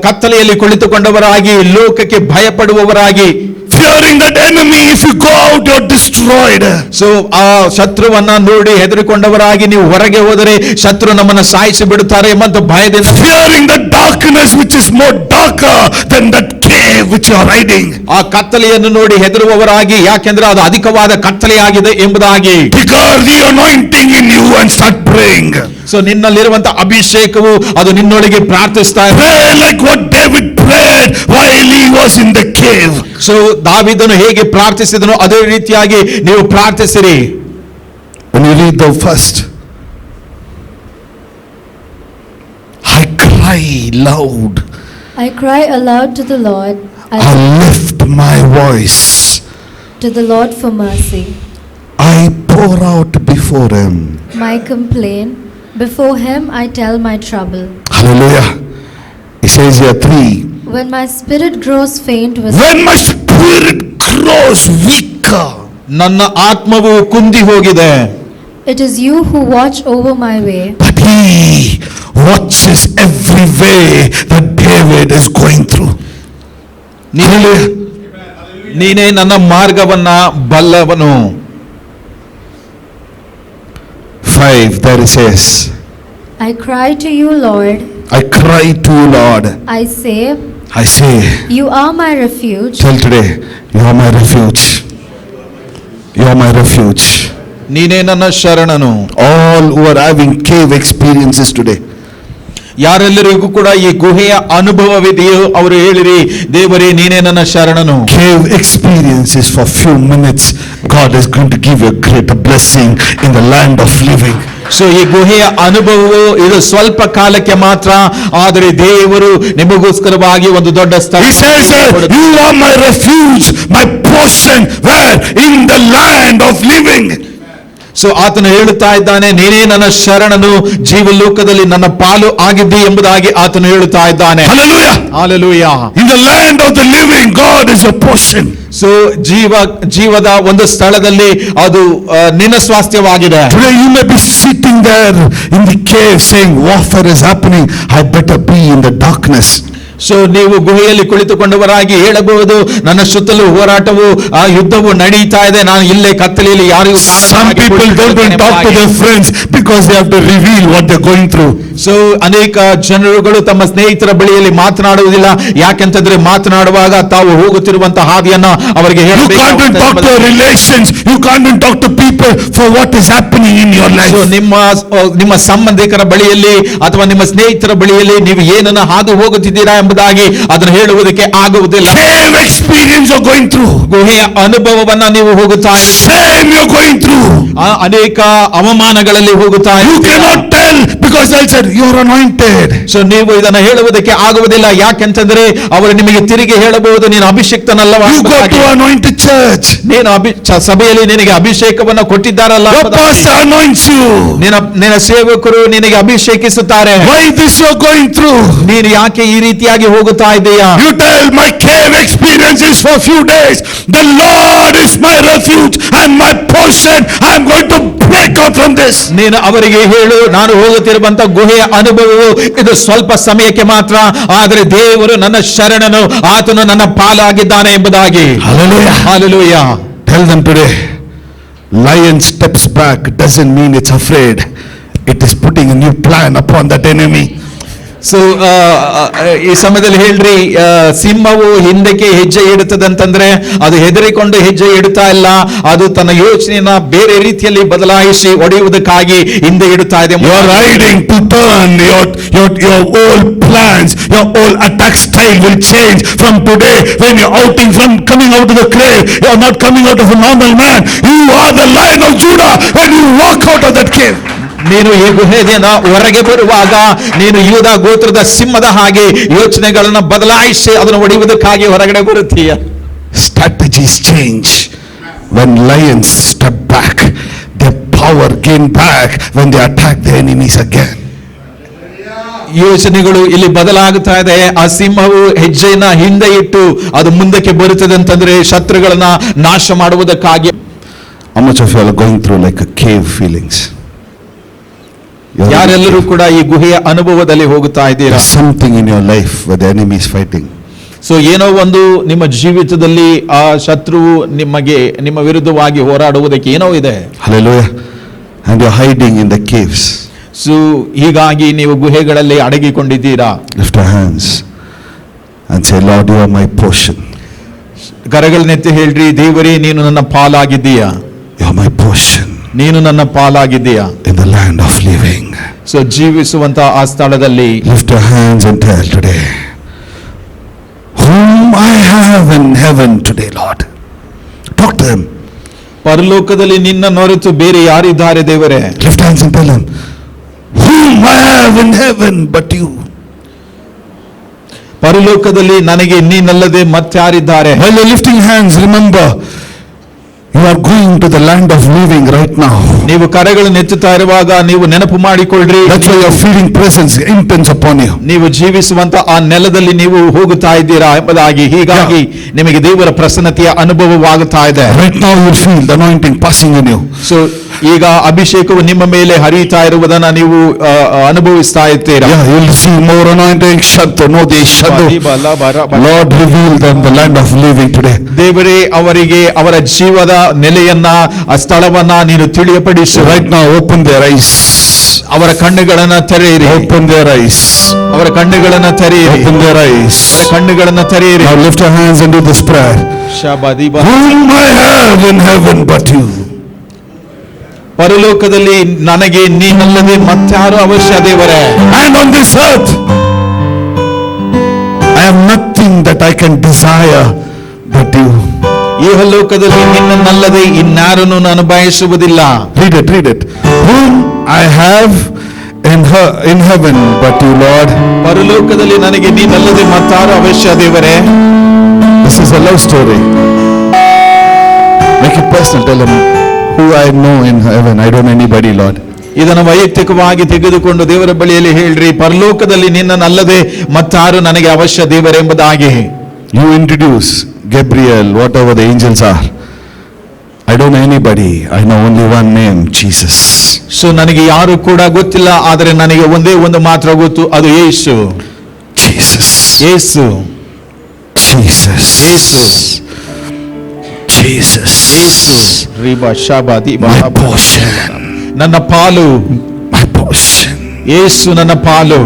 ಕತ್ತಲೆಯಲ್ಲಿ ಕುಳಿತುಕೊಂಡವರಾಗಿ, ಲೋಕಕ್ಕೆ ಭಯಪಡುವವರಾಗಿ, fearing that enemy, if you go out you're destroyed. So ಆ ಶತ್ರುವನ್ನ ನೋಡಿ ಹೆದರಿಕೊಂಡವರಾಗಿ, ನೀವು ಹೊರಗೆ ಹೋದರೆ ಶತ್ರು ನಮ್ಮನ್ನು ಸಾಯಿಸಿ ಬಿಡುತ್ತಾರೆ ಎಂಬಂತ ಭಯದಿಂದ, fearing the darkness which is more darker than that cave which you are hiding. ಆ ಕತ್ತಲೆಯನ್ನು ನೋಡಿ ಹೆದರುವವರಾಗಿ, ಯಾಕೆಂದ್ರೆ ಅದು ಅಧಿಕವಾದ ಕತ್ತಲೆಯಾಗಿದೆ ಎಂಬುದಾಗಿ. Pick up the anointing in you and start praying. So ನಿನ್ನಲ್ಲಿರುವಂತ ಅಭಿಷೇಕವು ಅದು ನಿನ್ನೊಳಗೆ ಪ್ರಾರ್ಥಿಸ್ತಾ ಇದೆ. Pray like what David prayed while he was in the cave. So ದಾವೀದನು ಹೇಗೆ ಪ್ರಾರ್ಥಿಸಿದನೋ ಅದೇ ರೀತಿಯಾಗಿ ನೀವು ಪ್ರಾರ್ಥಿಸಿರಿ. When you read the first, I cry loud. I cry aloud to the Lord. I lift my voice. To the Lord for mercy. I pour out before him. My complaint. Before him I tell my trouble. Hallelujah. He says here 3. When my spirit grows faint When my spirit grows weaker. ನನ್ನ ಆತ್ಮವು ಕುಂದಿ ಹೋಗಿದೆ. it is you who watch over my way. But he watches every way that David is going through. ನೀನೇ ನನ್ನ ಮಾರ್ಗವನ್ನ ಬಲ್ಲವನು. 5, there it says, I cry to you, Lord. I cry to you, Lord. I say, you are my refuge. Tell today, you are my refuge. You are my refuge. ನೀನೇ ನನ್ನ ಶರಣನು. All who are having cave experiences today, ಯಾರೆಲ್ಲರಿಗೂ ಕೂಡ ಈ ಗುಹೆಯ ಅನುಭವವಿದೆಯೋ ಅವರು ಹೇಳಿರಿ, ದೇವರೇ ನೀನೇ ನನ್ನ ಶರಣನು. cave experiences for few minutes, God is going to give you a greater blessing in the land of living. So ಈ ಗುಹೆಯ ಅನುಭವವು ಇದು ಸ್ವಲ್ಪ ಕಾಲಕ್ಕೆ ಮಾತ್ರ, ಆದರೆ ದೇವರು ನಿಮಗೋಸ್ಕರವಾಗಿ ಒಂದು ದೊಡ್ಡ ಸ್ಥಳ. He says, you are my refuge, my portion, where? In the land of living. So ಆತನು ಹೇಳುತ್ತಾ ಇದ್ದಾನೆ, ನೀನೇ ನನ್ನ ಶರಣನು, ಜೀವಲೋಕದಲ್ಲಿ ನನ್ನ ಪಾಲು ಆಗಿದ್ದಿ ಎಂಬುದಾಗಿ ಆತನು ಹೇಳುತ್ತಾ ಇದ್ದಾನೆ. Hallelujah. Hallelujah. In the land of the living, God is your portion. So ಜೀವದ ಒಂದು ಸ್ಥಳದಲ್ಲಿ ಅದು ನಿನ್ನ ಸ್ವಾಸ್ಥ್ಯವಾಗಿದೆ. Today you may be sitting there in the cave saying, warfare is happening, I better be in the darkness. So ನೀವು ಗುಹೆಯಲ್ಲಿ ಕುಳಿತುಕೊಂಡವರಾಗಿ ಹೇಳಬಹುದು, ನನ್ನ ಸುತ್ತಲೂ ಹೋರಾಟವು, ಆ ಯುದ್ಧವು ನಡೀತಾ ಇದೆ, ನಾನು ಇಲ್ಲೇ ಕತ್ತಲೆಯಲ್ಲಿ ಯಾರಿಗೂ. Some people don't talk to their friends because they have to reveal what they're going through. So ಅನೇಕ ಜನರುಗಳು ತಮ್ಮ ಸ್ನೇಹಿತರ ಬಳಿಯಲ್ಲಿ ಮಾತನಾಡುವುದಿಲ್ಲ, ಯಾಕೆಂತಂದ್ರೆ ಮಾತನಾಡುವಾಗ ತಾವು ಹೋಗುತ್ತಿರುವಂತಹ ಹಾದಿಯನ್ನ ಅವರಿಗೆ You can't even talk to relations, you can't even talk to people for what is happening in your life. So ನಿಮ್ಮ ಸಂಬಂಧಿಕರ ಬಳಿಯಲ್ಲಿ ಅಥವಾ ನಿಮ್ಮ ಸ್ನೇಹಿತರ ಬಳಿಯಲ್ಲಿ ನೀವು ಏನನ್ನ ಹಾದು ಹೋಗುತ್ತಿದ್ದೀರಾ ಎಂಬ ಎಂಬುದಾಗಿ ಅದನ್ನು ಹೇಳುವುದಕ್ಕೆ ಆಗುವುದಿಲ್ಲ. Cave experience you're going through. ಗುಹೆಯ ಅನುಭವವನ್ನ ನೀವು ಹೋಗುತ್ತಾ Shame you're going through. ಅನೇಕ ಅವಮಾನಗಳಲ್ಲಿ ಹೋಗುತ್ತಾ You cannot tell because they'll say you're anointed. So ನೀವು ಇದನ್ನ ಹೇಳುವುದಕ್ಕೆ ಆಗುವುದಿಲ್ಲ. ಯಾಕೆಂತಂದ್ರೆ ಅವರು ನಿಮಗೆ ತಿರುಗಿ ಹೇಳಬಹುದು, ನೀನು ಅಭಿಷಿಕ್ತನಲ್ಲವ. You go to anointed church. ನೀನು ಸಭೆಯಲ್ಲಿ ನಿನಗೆ ಅಭಿಷೇಕವನ್ನ ಕೊಟ್ಟಿದ್ದಾರಲ್ಲ, Your pastor anoints you. ನಿನ್ನ ಸೇವಕರು ನಿನಗೆ ಅಭಿಷೇಕಿಸುತ್ತಾರೆ. Why this you're going through? ನೀನು ಯಾಕೆ ಈ ರೀತಿಯಾಗಿ ಹೋಗುತ್ತಾ ಇದ್ದೀಯಾ? You tell my cave experience is for few days. The Lord is my refuge and my portion. I'm going to break out from this. ನೀನು ಅವರಿಗೆ ಹೇಳು, ನಾನು ಹೋಗುತ್ತಿರುವಂತ ಗುಹೆಯ ಅನುಭವವು ಇದು ಸ್ವಲ್ಪ ಸಮಯಕ್ಕೆ ಮಾತ್ರ, ಆದರೆ ದೇವರು ನನ್ನ ಶರಣನು, ಆತನು ನನ್ನ ಪಾಲಾಗಿದ್ದಾನೆ ಎಂಬುದಾಗಿ. Hallelujah. Hallelujah. Tell them today, lion steps back doesn't mean it's afraid. It is putting a new plan upon that enemy. So ಈ ಸಮಯದಲ್ಲಿ ಹೇಳ್ರಿ, ಸಿಂಹವು ಹಿಂದಕ್ಕೆ ಹೆಜ್ಜೆ ಇಡುತ್ತದೆ ಅಂತಂದ್ರೆ ಅದು ಹೆದರಿಕೊಂಡು ಹೆಜ್ಜೆ ಇಡುತ್ತಾ ಇಲ್ಲ, ಅದು ತನ್ನ ಯೋಚನೆಯನ್ನ ಬೇರೆ ರೀತಿಯಲ್ಲಿ ಬದಲಾಯಿಸಿ ಹೊಡೆಯುವುದಕ್ಕಾಗಿ ಹಿಂದೆ ಇಡುತ್ತಾ ಇದೆ. You are riding to turn your old plans, your old attack style will change from today. When you're outing from coming out of the grave, you are not coming out of a normal man. You are the Lion of Judah when you walk out of that cave. ನೀನು ಈ ಗುಹೆಯಿಂದ ಹೊರಗೆ ಬರುವಾಗ ನೀನು ಯೂದ ಗೋತ್ರದ ಸಿಂಹದ ಹಾಗೆ ಯೋಚನೆಗಳನ್ನ ಬದಲಾಯಿಸಿ ಅದನ್ನು ಹೊಡೆಯುವುದಕ್ಕಾಗಿ ಹೊರಗಡೆ ಬರುತ್ತೀಯ. Strategies change when lions step back. Their power gain back when they attack their enemies again. ಯೋಚನೆಗಳು ಇಲ್ಲಿ ಬದಲಾಗುತ್ತಾ ಇದೆ. ಆ ಸಿಂಹವು ಹೆಜ್ಜೆಯನ್ನ ಹಿಂದೆ ಇಟ್ಟು ಅದು ಮುಂದಕ್ಕೆ ಬರುತ್ತದೆ ಅಂತಂದ್ರೆ ಶತ್ರುಗಳನ್ನ ನಾಶ ಮಾಡುವುದಕ್ಕಾಗಿ. How much of you are going through like a cave feelings? ಯಾರೆಲ್ಲರೂ ಕೂಡ ಈ ಗುಹೆಯ ಅನುಭವದಲ್ಲಿ ಹೋಗುತ್ತಾ ಇದ್ದೀರಾ? There's something in your life where the enemy is fighting. So ಏನೋ ಒಂದು ನಿಮ್ಮ ಜೀವಿತದಲ್ಲಿ ಆ ಶತ್ರುವು ನಿಮ್ಮ ವಿರುದ್ಧವಾಗಿ ಹೋರಾಡುವುದಕ್ಕೆ ಏನೋ ಇದೆ. Hallelujah. And you're hiding in the caves. So ಹೀಗಾಗಿ ನೀವು ಗುಹೆಗಳಲ್ಲಿ ಅಡಗಿಕೊಂಡಿದ್ದೀರಾ. Lift your hands and say, Lord, you are my portion. ಕರಗಳನ್ನೆತ್ತಿ ಹೇಳ್ರಿ, ದೇವರೇ ನೀನು ನನ್ನ ಪಾಲಾಗಿದ್ದೀಯಾ. You are my portion. ನೀನು ನನ್ನ ಪಾಲಾಗಿದ್ದೀಯಾ. In the land of living. So ಜೀವಿಸುವಂತ ಆ ಸ್ಥಳದಲ್ಲಿ Lift your hands and tell today, whom I have in heaven today, Lord. Talk to him. ಪರಲೋಕದಲ್ಲಿ ನಿನ್ನ ಹೊರತು ಬೇರೆ ಯಾರಿದ್ದಾರೆ ದೇವರೇ? Lift hands and tell him, whom I have in heaven but you. ಪರಲೋಕದಲ್ಲಿ ನನಗೆ ನೀನಲ್ಲದೆ ಮತ್ತಾರಿದ್ದಾರೆ? While you're lifting hands, remember, you are going to the land of living right now. ನೀವು ಕರಗಳನ್ನು ಎತ್ತುತ್ತಾ ಇರುವಾಗ ನೀವು ನೆನಪು ಮಾಡಿಕೊಳ್ಳ್ರಿ, That's why you're feeling presence intense upon you. ನೀವು ಜೀವಿಸುವಂತ ಆ ನೆಲದಲ್ಲಿ ನೀವು ಹೋಗುತ್ತಾ ಇದ್ದೀರಾ ಎಂಬುದಾಗಿ. ಹೀಗಾಗಿ ನಿಮಗೆ ದೇವರ ಪ್ರಸನ್ನತೆಯ ಅನುಭವವಾಗುತ್ತಾ ಇದೆ. Right now you feel the anointing passing in you. So ಈಗ ಅಭಿಷೇಕವು ನಿಮ್ಮ ಮೇಲೆ ಹರಿಯುತ್ತಾ ಇರುವುದನ್ನ ನೀವು ಅನುಭವಿಸ್ತಾ ಇರ್ತೀರಾ. Yeah, you'll see more anointing. Shadda, no, they shadda. Lord, reveal them the land of living today. ದೇವರೇ ಅವರಿಗೆ ಅವರ ಜೀವದ ನೆಲೆಯನ್ನ ಆ ಸ್ಥಳವನ್ನ ನೀನು ತಿಳಿಯಪಡಿಸು. Right now open their eyes. ಅವರ ಕಣ್ಣುಗಳನ್ನ ತೆರೆಯಿರಿ. Open their eyes. ಅವರ ಕಣ್ಣುಗಳನ್ನ ತೆರೆಯಿರಿ. Open their eyes. ಅವರ ಕಣ್ಣುಗಳನ್ನ ತೆರೆಯಿರಿ. Now lift your hands and do this prayer. Whom I have in heaven but you. ಪರಲೋಕದಲ್ಲಿ ನನಗೆ ನೀನಲ್ಲದೆ ಮತ್ತಾರು ಅವಶ್ಯ ದೇವರೇ. And on this earth I have nothing that I can desire but you. ಈ ಲೋಕದಲ್ಲಿ ನಿನ್ನನ್ನಲ್ಲದೆ ಇನ್ನಾರನ್ನು ನಾನು ಬಯಸುವುದಿಲ್ಲ. Read it. Whom I have in heaven but you, Lord. ಪರಲೋಕದಲ್ಲಿ ನನಗೆ ನೀನಲ್ಲದೆ ಮತ್ತಾರು ಅವಶ್ಯ ದೇವರೇ. This is a love story. Make it personal. Tell him, who I know in heaven, I don't know anybody, Lord. ಇದನ್ನು ವೈಯಕ್ತಿಕವಾಗಿ ತೆಗೆದುಕೊಂಡು ದೇವರ ಬಳಿಯಲ್ಲಿ ಹೇಳ್ರಿ, ಪರಲೋಕದಲ್ಲಿ ನಿನ್ನನ್ನಲ್ಲದೆ ಮತ್ತಾರು ನನಗೆ ಅವಶ್ಯ ದೇವರೆಂಬುದಾಗಿ. You introduce Gabriel, whatever the angels are. I don't know anybody. I know only one name, Jesus. So ನನಗೆ ಯಾರು ಕೂಡ ಗೊತ್ತಿಲ್ಲ, ಆದರೆ ನನಗೆ ಒಂದೇ ಒಂದು ಮಾತ್ರ ಗೊತ್ತು, ಅದು ಯೇಸು. Jesus. Yesu. Jesus. Yesu. Jesus. Yesu. ರಿಬಾ ಶಾಬಾ ದಿಬಾ. My portion. ನನ್ನ ಪಾಲು. My portion. ಯೇಸು ನನ್ನ ಪಾಲು.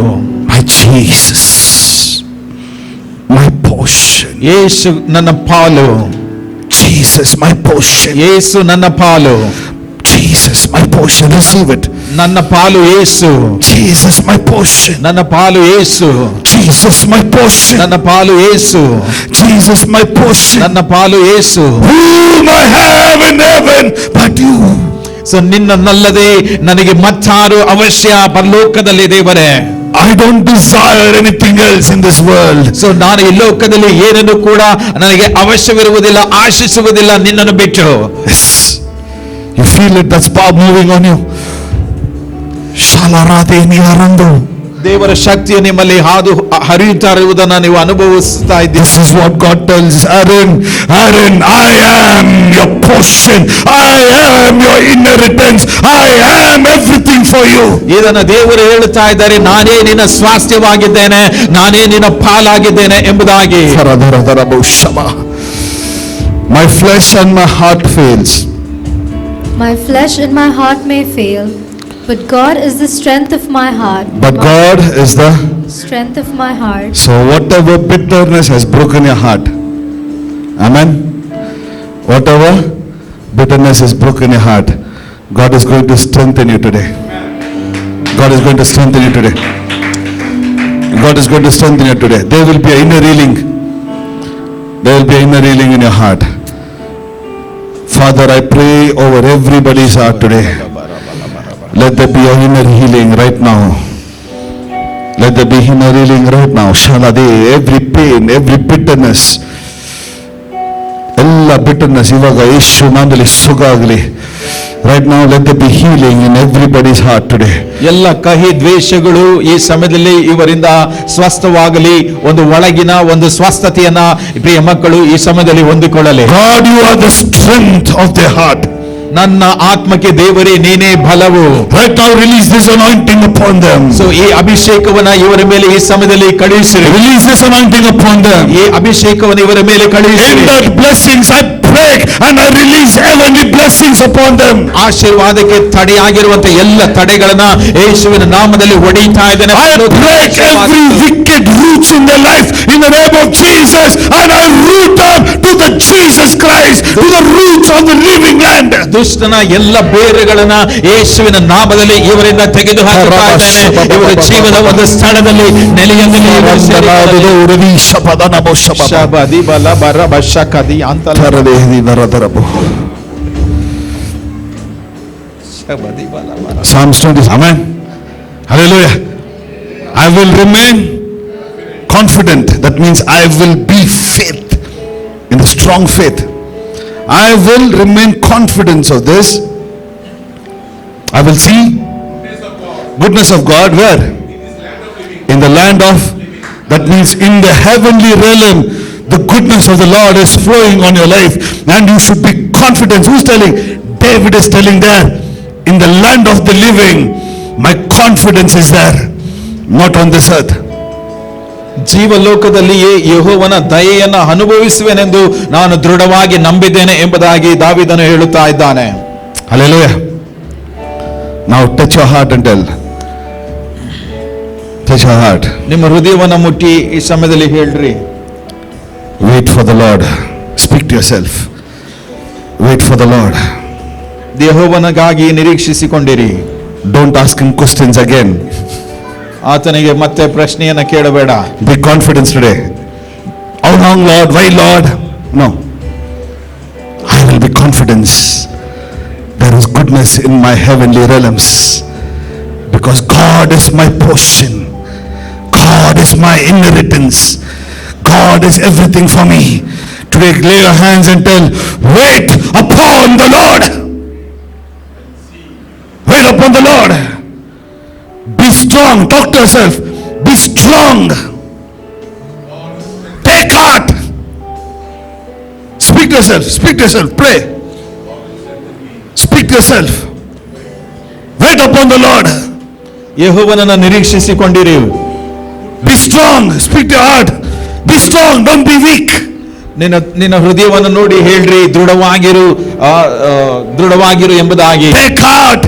My Jesus. My portion. ಯೇಸು ನನ್ನ ಪಾಲು. Jesus, my portion. ಯೇಸು ನನ್ನ ಪಾಲು. Jesus, my portion. Receive it. ನನ್ನ ಪಾಲು ಯೇಸು, Jesus my portion. ನನ್ನ ಪಾಲು ಯೇಸು, Jesus my portion. ನನ್ನ ಪಾಲು ಯೇಸು, Jesus my portion. ನನ್ನ ಪಾಲು Yesu. Whom I have in heaven but you. So ನಿನ್ನನ್ನಲ್ಲದೆ ನನಗೆ ಮತ್ತಾರು ಅವಶ್ಯ ಪರಲೋಕದಲ್ಲಿ ದೇವರೇ. I don't desire anything else in this world. So ನಾನು ಈ ಲೋಕದಲ್ಲಿ ಏನನ್ನು ಕೂಡ ನನಗೆ ಅವಶ್ಯವಿರುವುದಿಲ್ಲ, ಆಶಿಸುವುದಿಲ್ಲ ನಿನ್ನನ್ನು ಬಿಟ್ಟು. Yes. You feel it, that's power moving on you. Shalarade niyarandu. ದೇವರ ಶಕ್ತಿಯು ನಿಮ್ಮಲ್ಲಿ ಹಾದು ಹರಿಯುತ್ತಾ ಇರುವುದನ್ನು ನೀವು ಅನುಭವಿಸ್ತಾ ಇದ್ದೀರಿ. This is what God tells Aaron. Aaron, I am your portion. I am your inheritance. I am everything for you. ಇದನ್ನು ದೇವರು ಹೇಳುತ್ತಾ ಇದ್ದಾರೆ, ನಾನೇ ನಿನ್ನ ಸ್ವಾಸ್ಥ್ಯವಾಗಿದ್ದೇನೆ, ನಾನೇ ನಿನ್ನ ಪಾಲಾಗಿದ್ದೇನೆ ಎಂಬುದಾಗಿ. My flesh and my heart fails. My flesh and my heart may fail, but God is the strength of my heart. But God is the... Strength of my heart. So whatever bitterness has broken your heart, amen, whatever bitterness has broken your heart, God is going to strengthen you today. God is going to strengthen you today. God is going to strengthen you today. There will be an inner healing. There will be an inner healing in your heart. Father, I pray over everybody's heart today. Let there be an inner healing right now. Let there be inner healing right now. Shalade, every pain, every bitterness, ಎಲ್ಲ bitterness ಇವಾಗ ಯೇಸು ನಾಮದಲ್ಲಿ ಸುಖ ಆಗಲಿ. Right now, let there be healing in everybody's heart today. ಎಲ್ಲ ಕಹಿ ದ್ವೇಷಗಳು ಈ ಸಮಯದಲ್ಲಿ ಇವರಿಂದ ಸ್ವಸ್ಥವಾಗಲಿ. ಒಂದು ಒಳಗಿನ ಒಂದು ಸ್ವಸ್ಥತೆಯನ್ನ ಪ್ರಿಯ ಮಕ್ಕಳು ಈ ಸಮಯದಲ್ಲಿ ಹೊಂದಿಕೊಳ್ಳಲಿ. God, you are the strength of their heart. ನನ್ನ ಆತ್ಮಕ್ಕೆ ದೇವರೇ ನೀನೇ ಬಲವು. Right now, release this anointing upon them. So ಈ ಅಭಿಷೇಕವನ್ನ ಇವರ ಮೇಲೆ ಈ ಸಮಯದಲ್ಲಿ ಕಳುಹಿಸಿರಿ. Release this anointing upon them. ಈ ಅಭಿಷೇಕವನ್ನು ಇವರ ಮೇಲೆ In ಕಳುಹಿಸಿರಿ. that blessings, I break and I release heavenly blessings upon them. ಆಶೀರ್ವಾದಕ್ಕೆ ತಡೆಯಾಗಿರುವಂತ ಎಲ್ಲ ತಡೆಗಳನ್ನ ಯೇಸುವಿನ ನಾಮದಲ್ಲಿ ಹೊಡೆಯುತ್ತಾ ಇದ್ದೇನೆ. I break every wicked roots in their life in the name of Jesus, and I root them to the Jesus Christ, to the roots of the living land. ದುಷ್ಟನ ಎಲ್ಲ ಬೇರುಗಳನ್ನ ಯೇಸುವಿನ ನಾಮದಲ್ಲಿ ಇವರಿಂದ ತೆಗೆದು ಹಾಕುತ್ತಾ ಇದ್ದೇನೆ. ಇವರ ಜೀವದ ಒಂದು ಸ್ಥಳದಲ್ಲಿ ನೆಲೆಯಲ್ಲಿ ಶಬದಿ ಬಲ ಬರ ಬಶಕದಿ ಅಂತ ಶಬದಿ ಬಲ ಬರ. Psalms 20. Amen. Hallelujah. I will remain confident. That means I will be faith, in the strong faith. I will remain confident of this. I will see goodness of God. Where? In the land of, that means in the heavenly realm, the goodness of the Lord is flowing on your life, and you should be confident. Who's telling? David is telling there, in the land of the living, my confidence is there, not on this earth. ಜೀವಲೋಕದಲ್ಲಿಯೇ ಯೆಹೋವನ ದಯೆಯನ್ನು ಅನುಭವಿಸುವೆನೆಂದು ನಾನು ದೃಢವಾಗಿ ನಂಬಿದ್ದೇನೆ ಎಂಬುದಾಗಿ ದಾವೀದನು ಹೇಳುತ್ತಾ ಇದ್ದಾನೆ. Hallelujah. Now touch your heart and tell. Touch your heart. ನಿಮ್ಮ ಹೃದಯವನ್ನು ಮುಟ್ಟಿ ಈ ಸಮಯದಲ್ಲಿ ಹೇಳ್ರಿ. Wait for the Lord. Speak to yourself. Wait for the Lord. ಯೆಹೋವನಿಗಾಗಿ ನಿರೀಕ್ಷಿಸಿಕೊಂಡಿರಿ. Don't ask him questions again. ಆತನಿಗೆ ಮತ್ತೆ ಪ್ರಶ್ನೆಯನ್ನ ಕೇಳಬೇಡ. Be confident today. How long, Lord? Why, Lord? No. I will be confident. There is goodness in my heavenly realms, because God is my portion. God is my inheritance. God is everything for me. Today, lay your hands and tell, wait upon the Lord. Wait upon the Lord. Be strong. Talk to yourself. Be strong. Take heart. Speak to yourself. Speak to yourself. Pray. Speak to yourself. Wait upon the Lord. ಯೆಹೋವನನ್ನು ನಿರೀಕ್ಷಿಸಿಕೊಂಡಿರಿ. Be strong. Speak to your heart. Be strong. Don't be weak. ನಿನ್ನ ಹೃದಯವನ್ನು ನೋಡಿ ಹೇಳ್ರಿ, ದೃಢವಾಗಿರು ಎಂಬುದಾಗಿ. Take heart.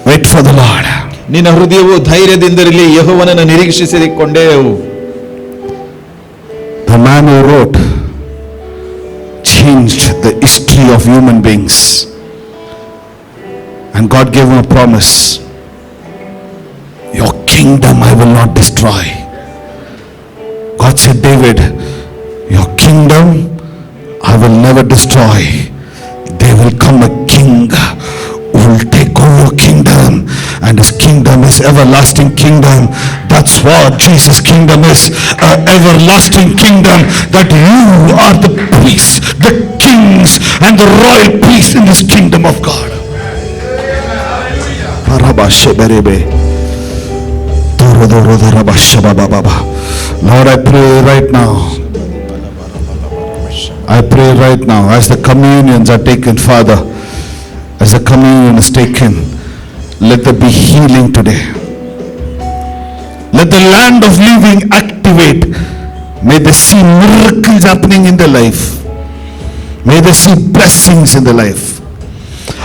Wait for the Lord. ನಿನ್ನ ಹೃದಯವು ಧೈರ್ಯದಿಂದಿರಲಿ, ಯೆಹೋವನನ್ನು ನಿರೀಕ್ಷಿಸಿಕೊಂಡೆವು. The man who wrote changed the history of human beings. And God gave him a promise. Your kingdom I will not destroy. God said, David, your kingdom I will never destroy. There will come a king who will take over kingdom, and his kingdom is everlasting kingdom. That's what Jesus' kingdom is, an everlasting kingdom, that you are the priests, the kings, and the royal priests in this kingdom of God. Lord, I pray right now. I pray right now, as the communions are taken, Father, as the communion is taken, let there be healing today. Let the land of living activate. May they see miracles happening in their life. May they see blessings in their life.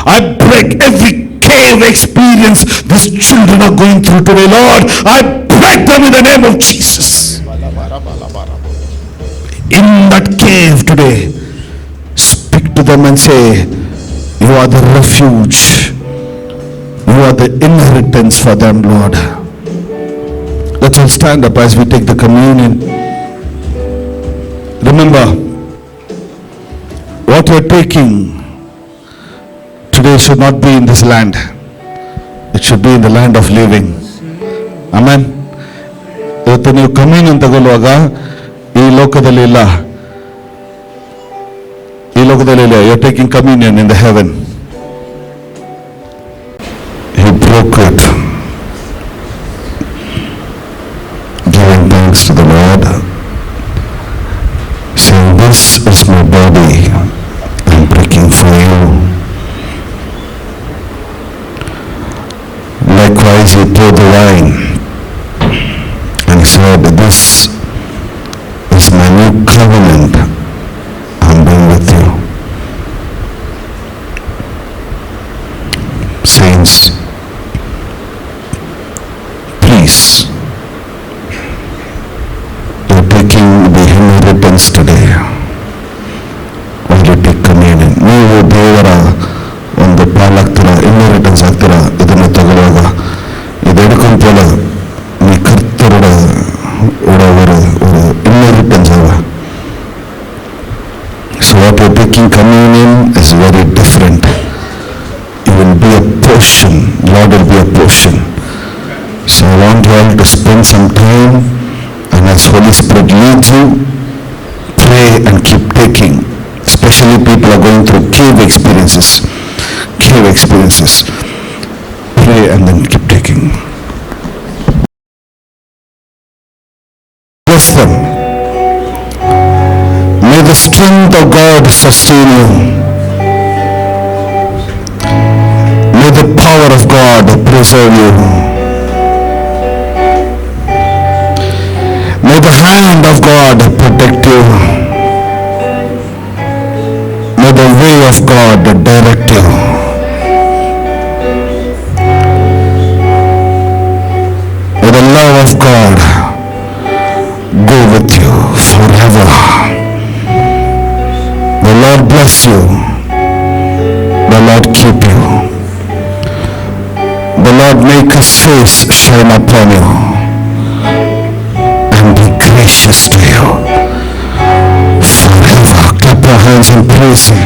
I break every cave experience these children are going through today, Lord. I break them in the name of Jesus. In that cave today, speak to them and say, you are the refuge. You are the inheritance for them, Lord. Let's all stand up as we take the communion. Remember, what you are taking today should not be in this land. It should be in the land of living. Amen. ಇವತ್ತು ನೀವು communion ತಗೊಳ್ಳುವಾಗ ಈ ಲೋಕದಲ್ಲಿ ಇಲ್ಲ. You are taking communion in the heaven. He broke it, giving thanks to the Lord, saying, this is my body I am breaking for you. Likewise he poured the wine and he said, this is my new covenant I am doing with you. Saints, please, you are taking the inheritance today when you take communion. ನೀವು ದೇವರ ಒಂದು ಪಾಲಾಗ್ತೀರ, inheritance ಆಗ್ತೀರ. ಇದನ್ನು ತಗೊಳ್ಳುವಾಗ ಇದು எடுக்கும்போல நீ கர்த்தரோட ஒரு inheritance ஆவ. So what you are taking communion is very different. You will be a portion. Lord will be a portion. So I want you all to spend some time, and as Holy Spirit leads you, pray and keep taking. Especially people are going through cave experiences. Pray and then keep taking. Bless them. May the strength of God sustain you. May the power of God preserve you. May the hand of God protect you. May the way of God direct you. May the love of God go with you forever. The Lord bless you. The Lord keep you. The Lord make his face shine upon you and be gracious to you forever. Clap your hands and praise him.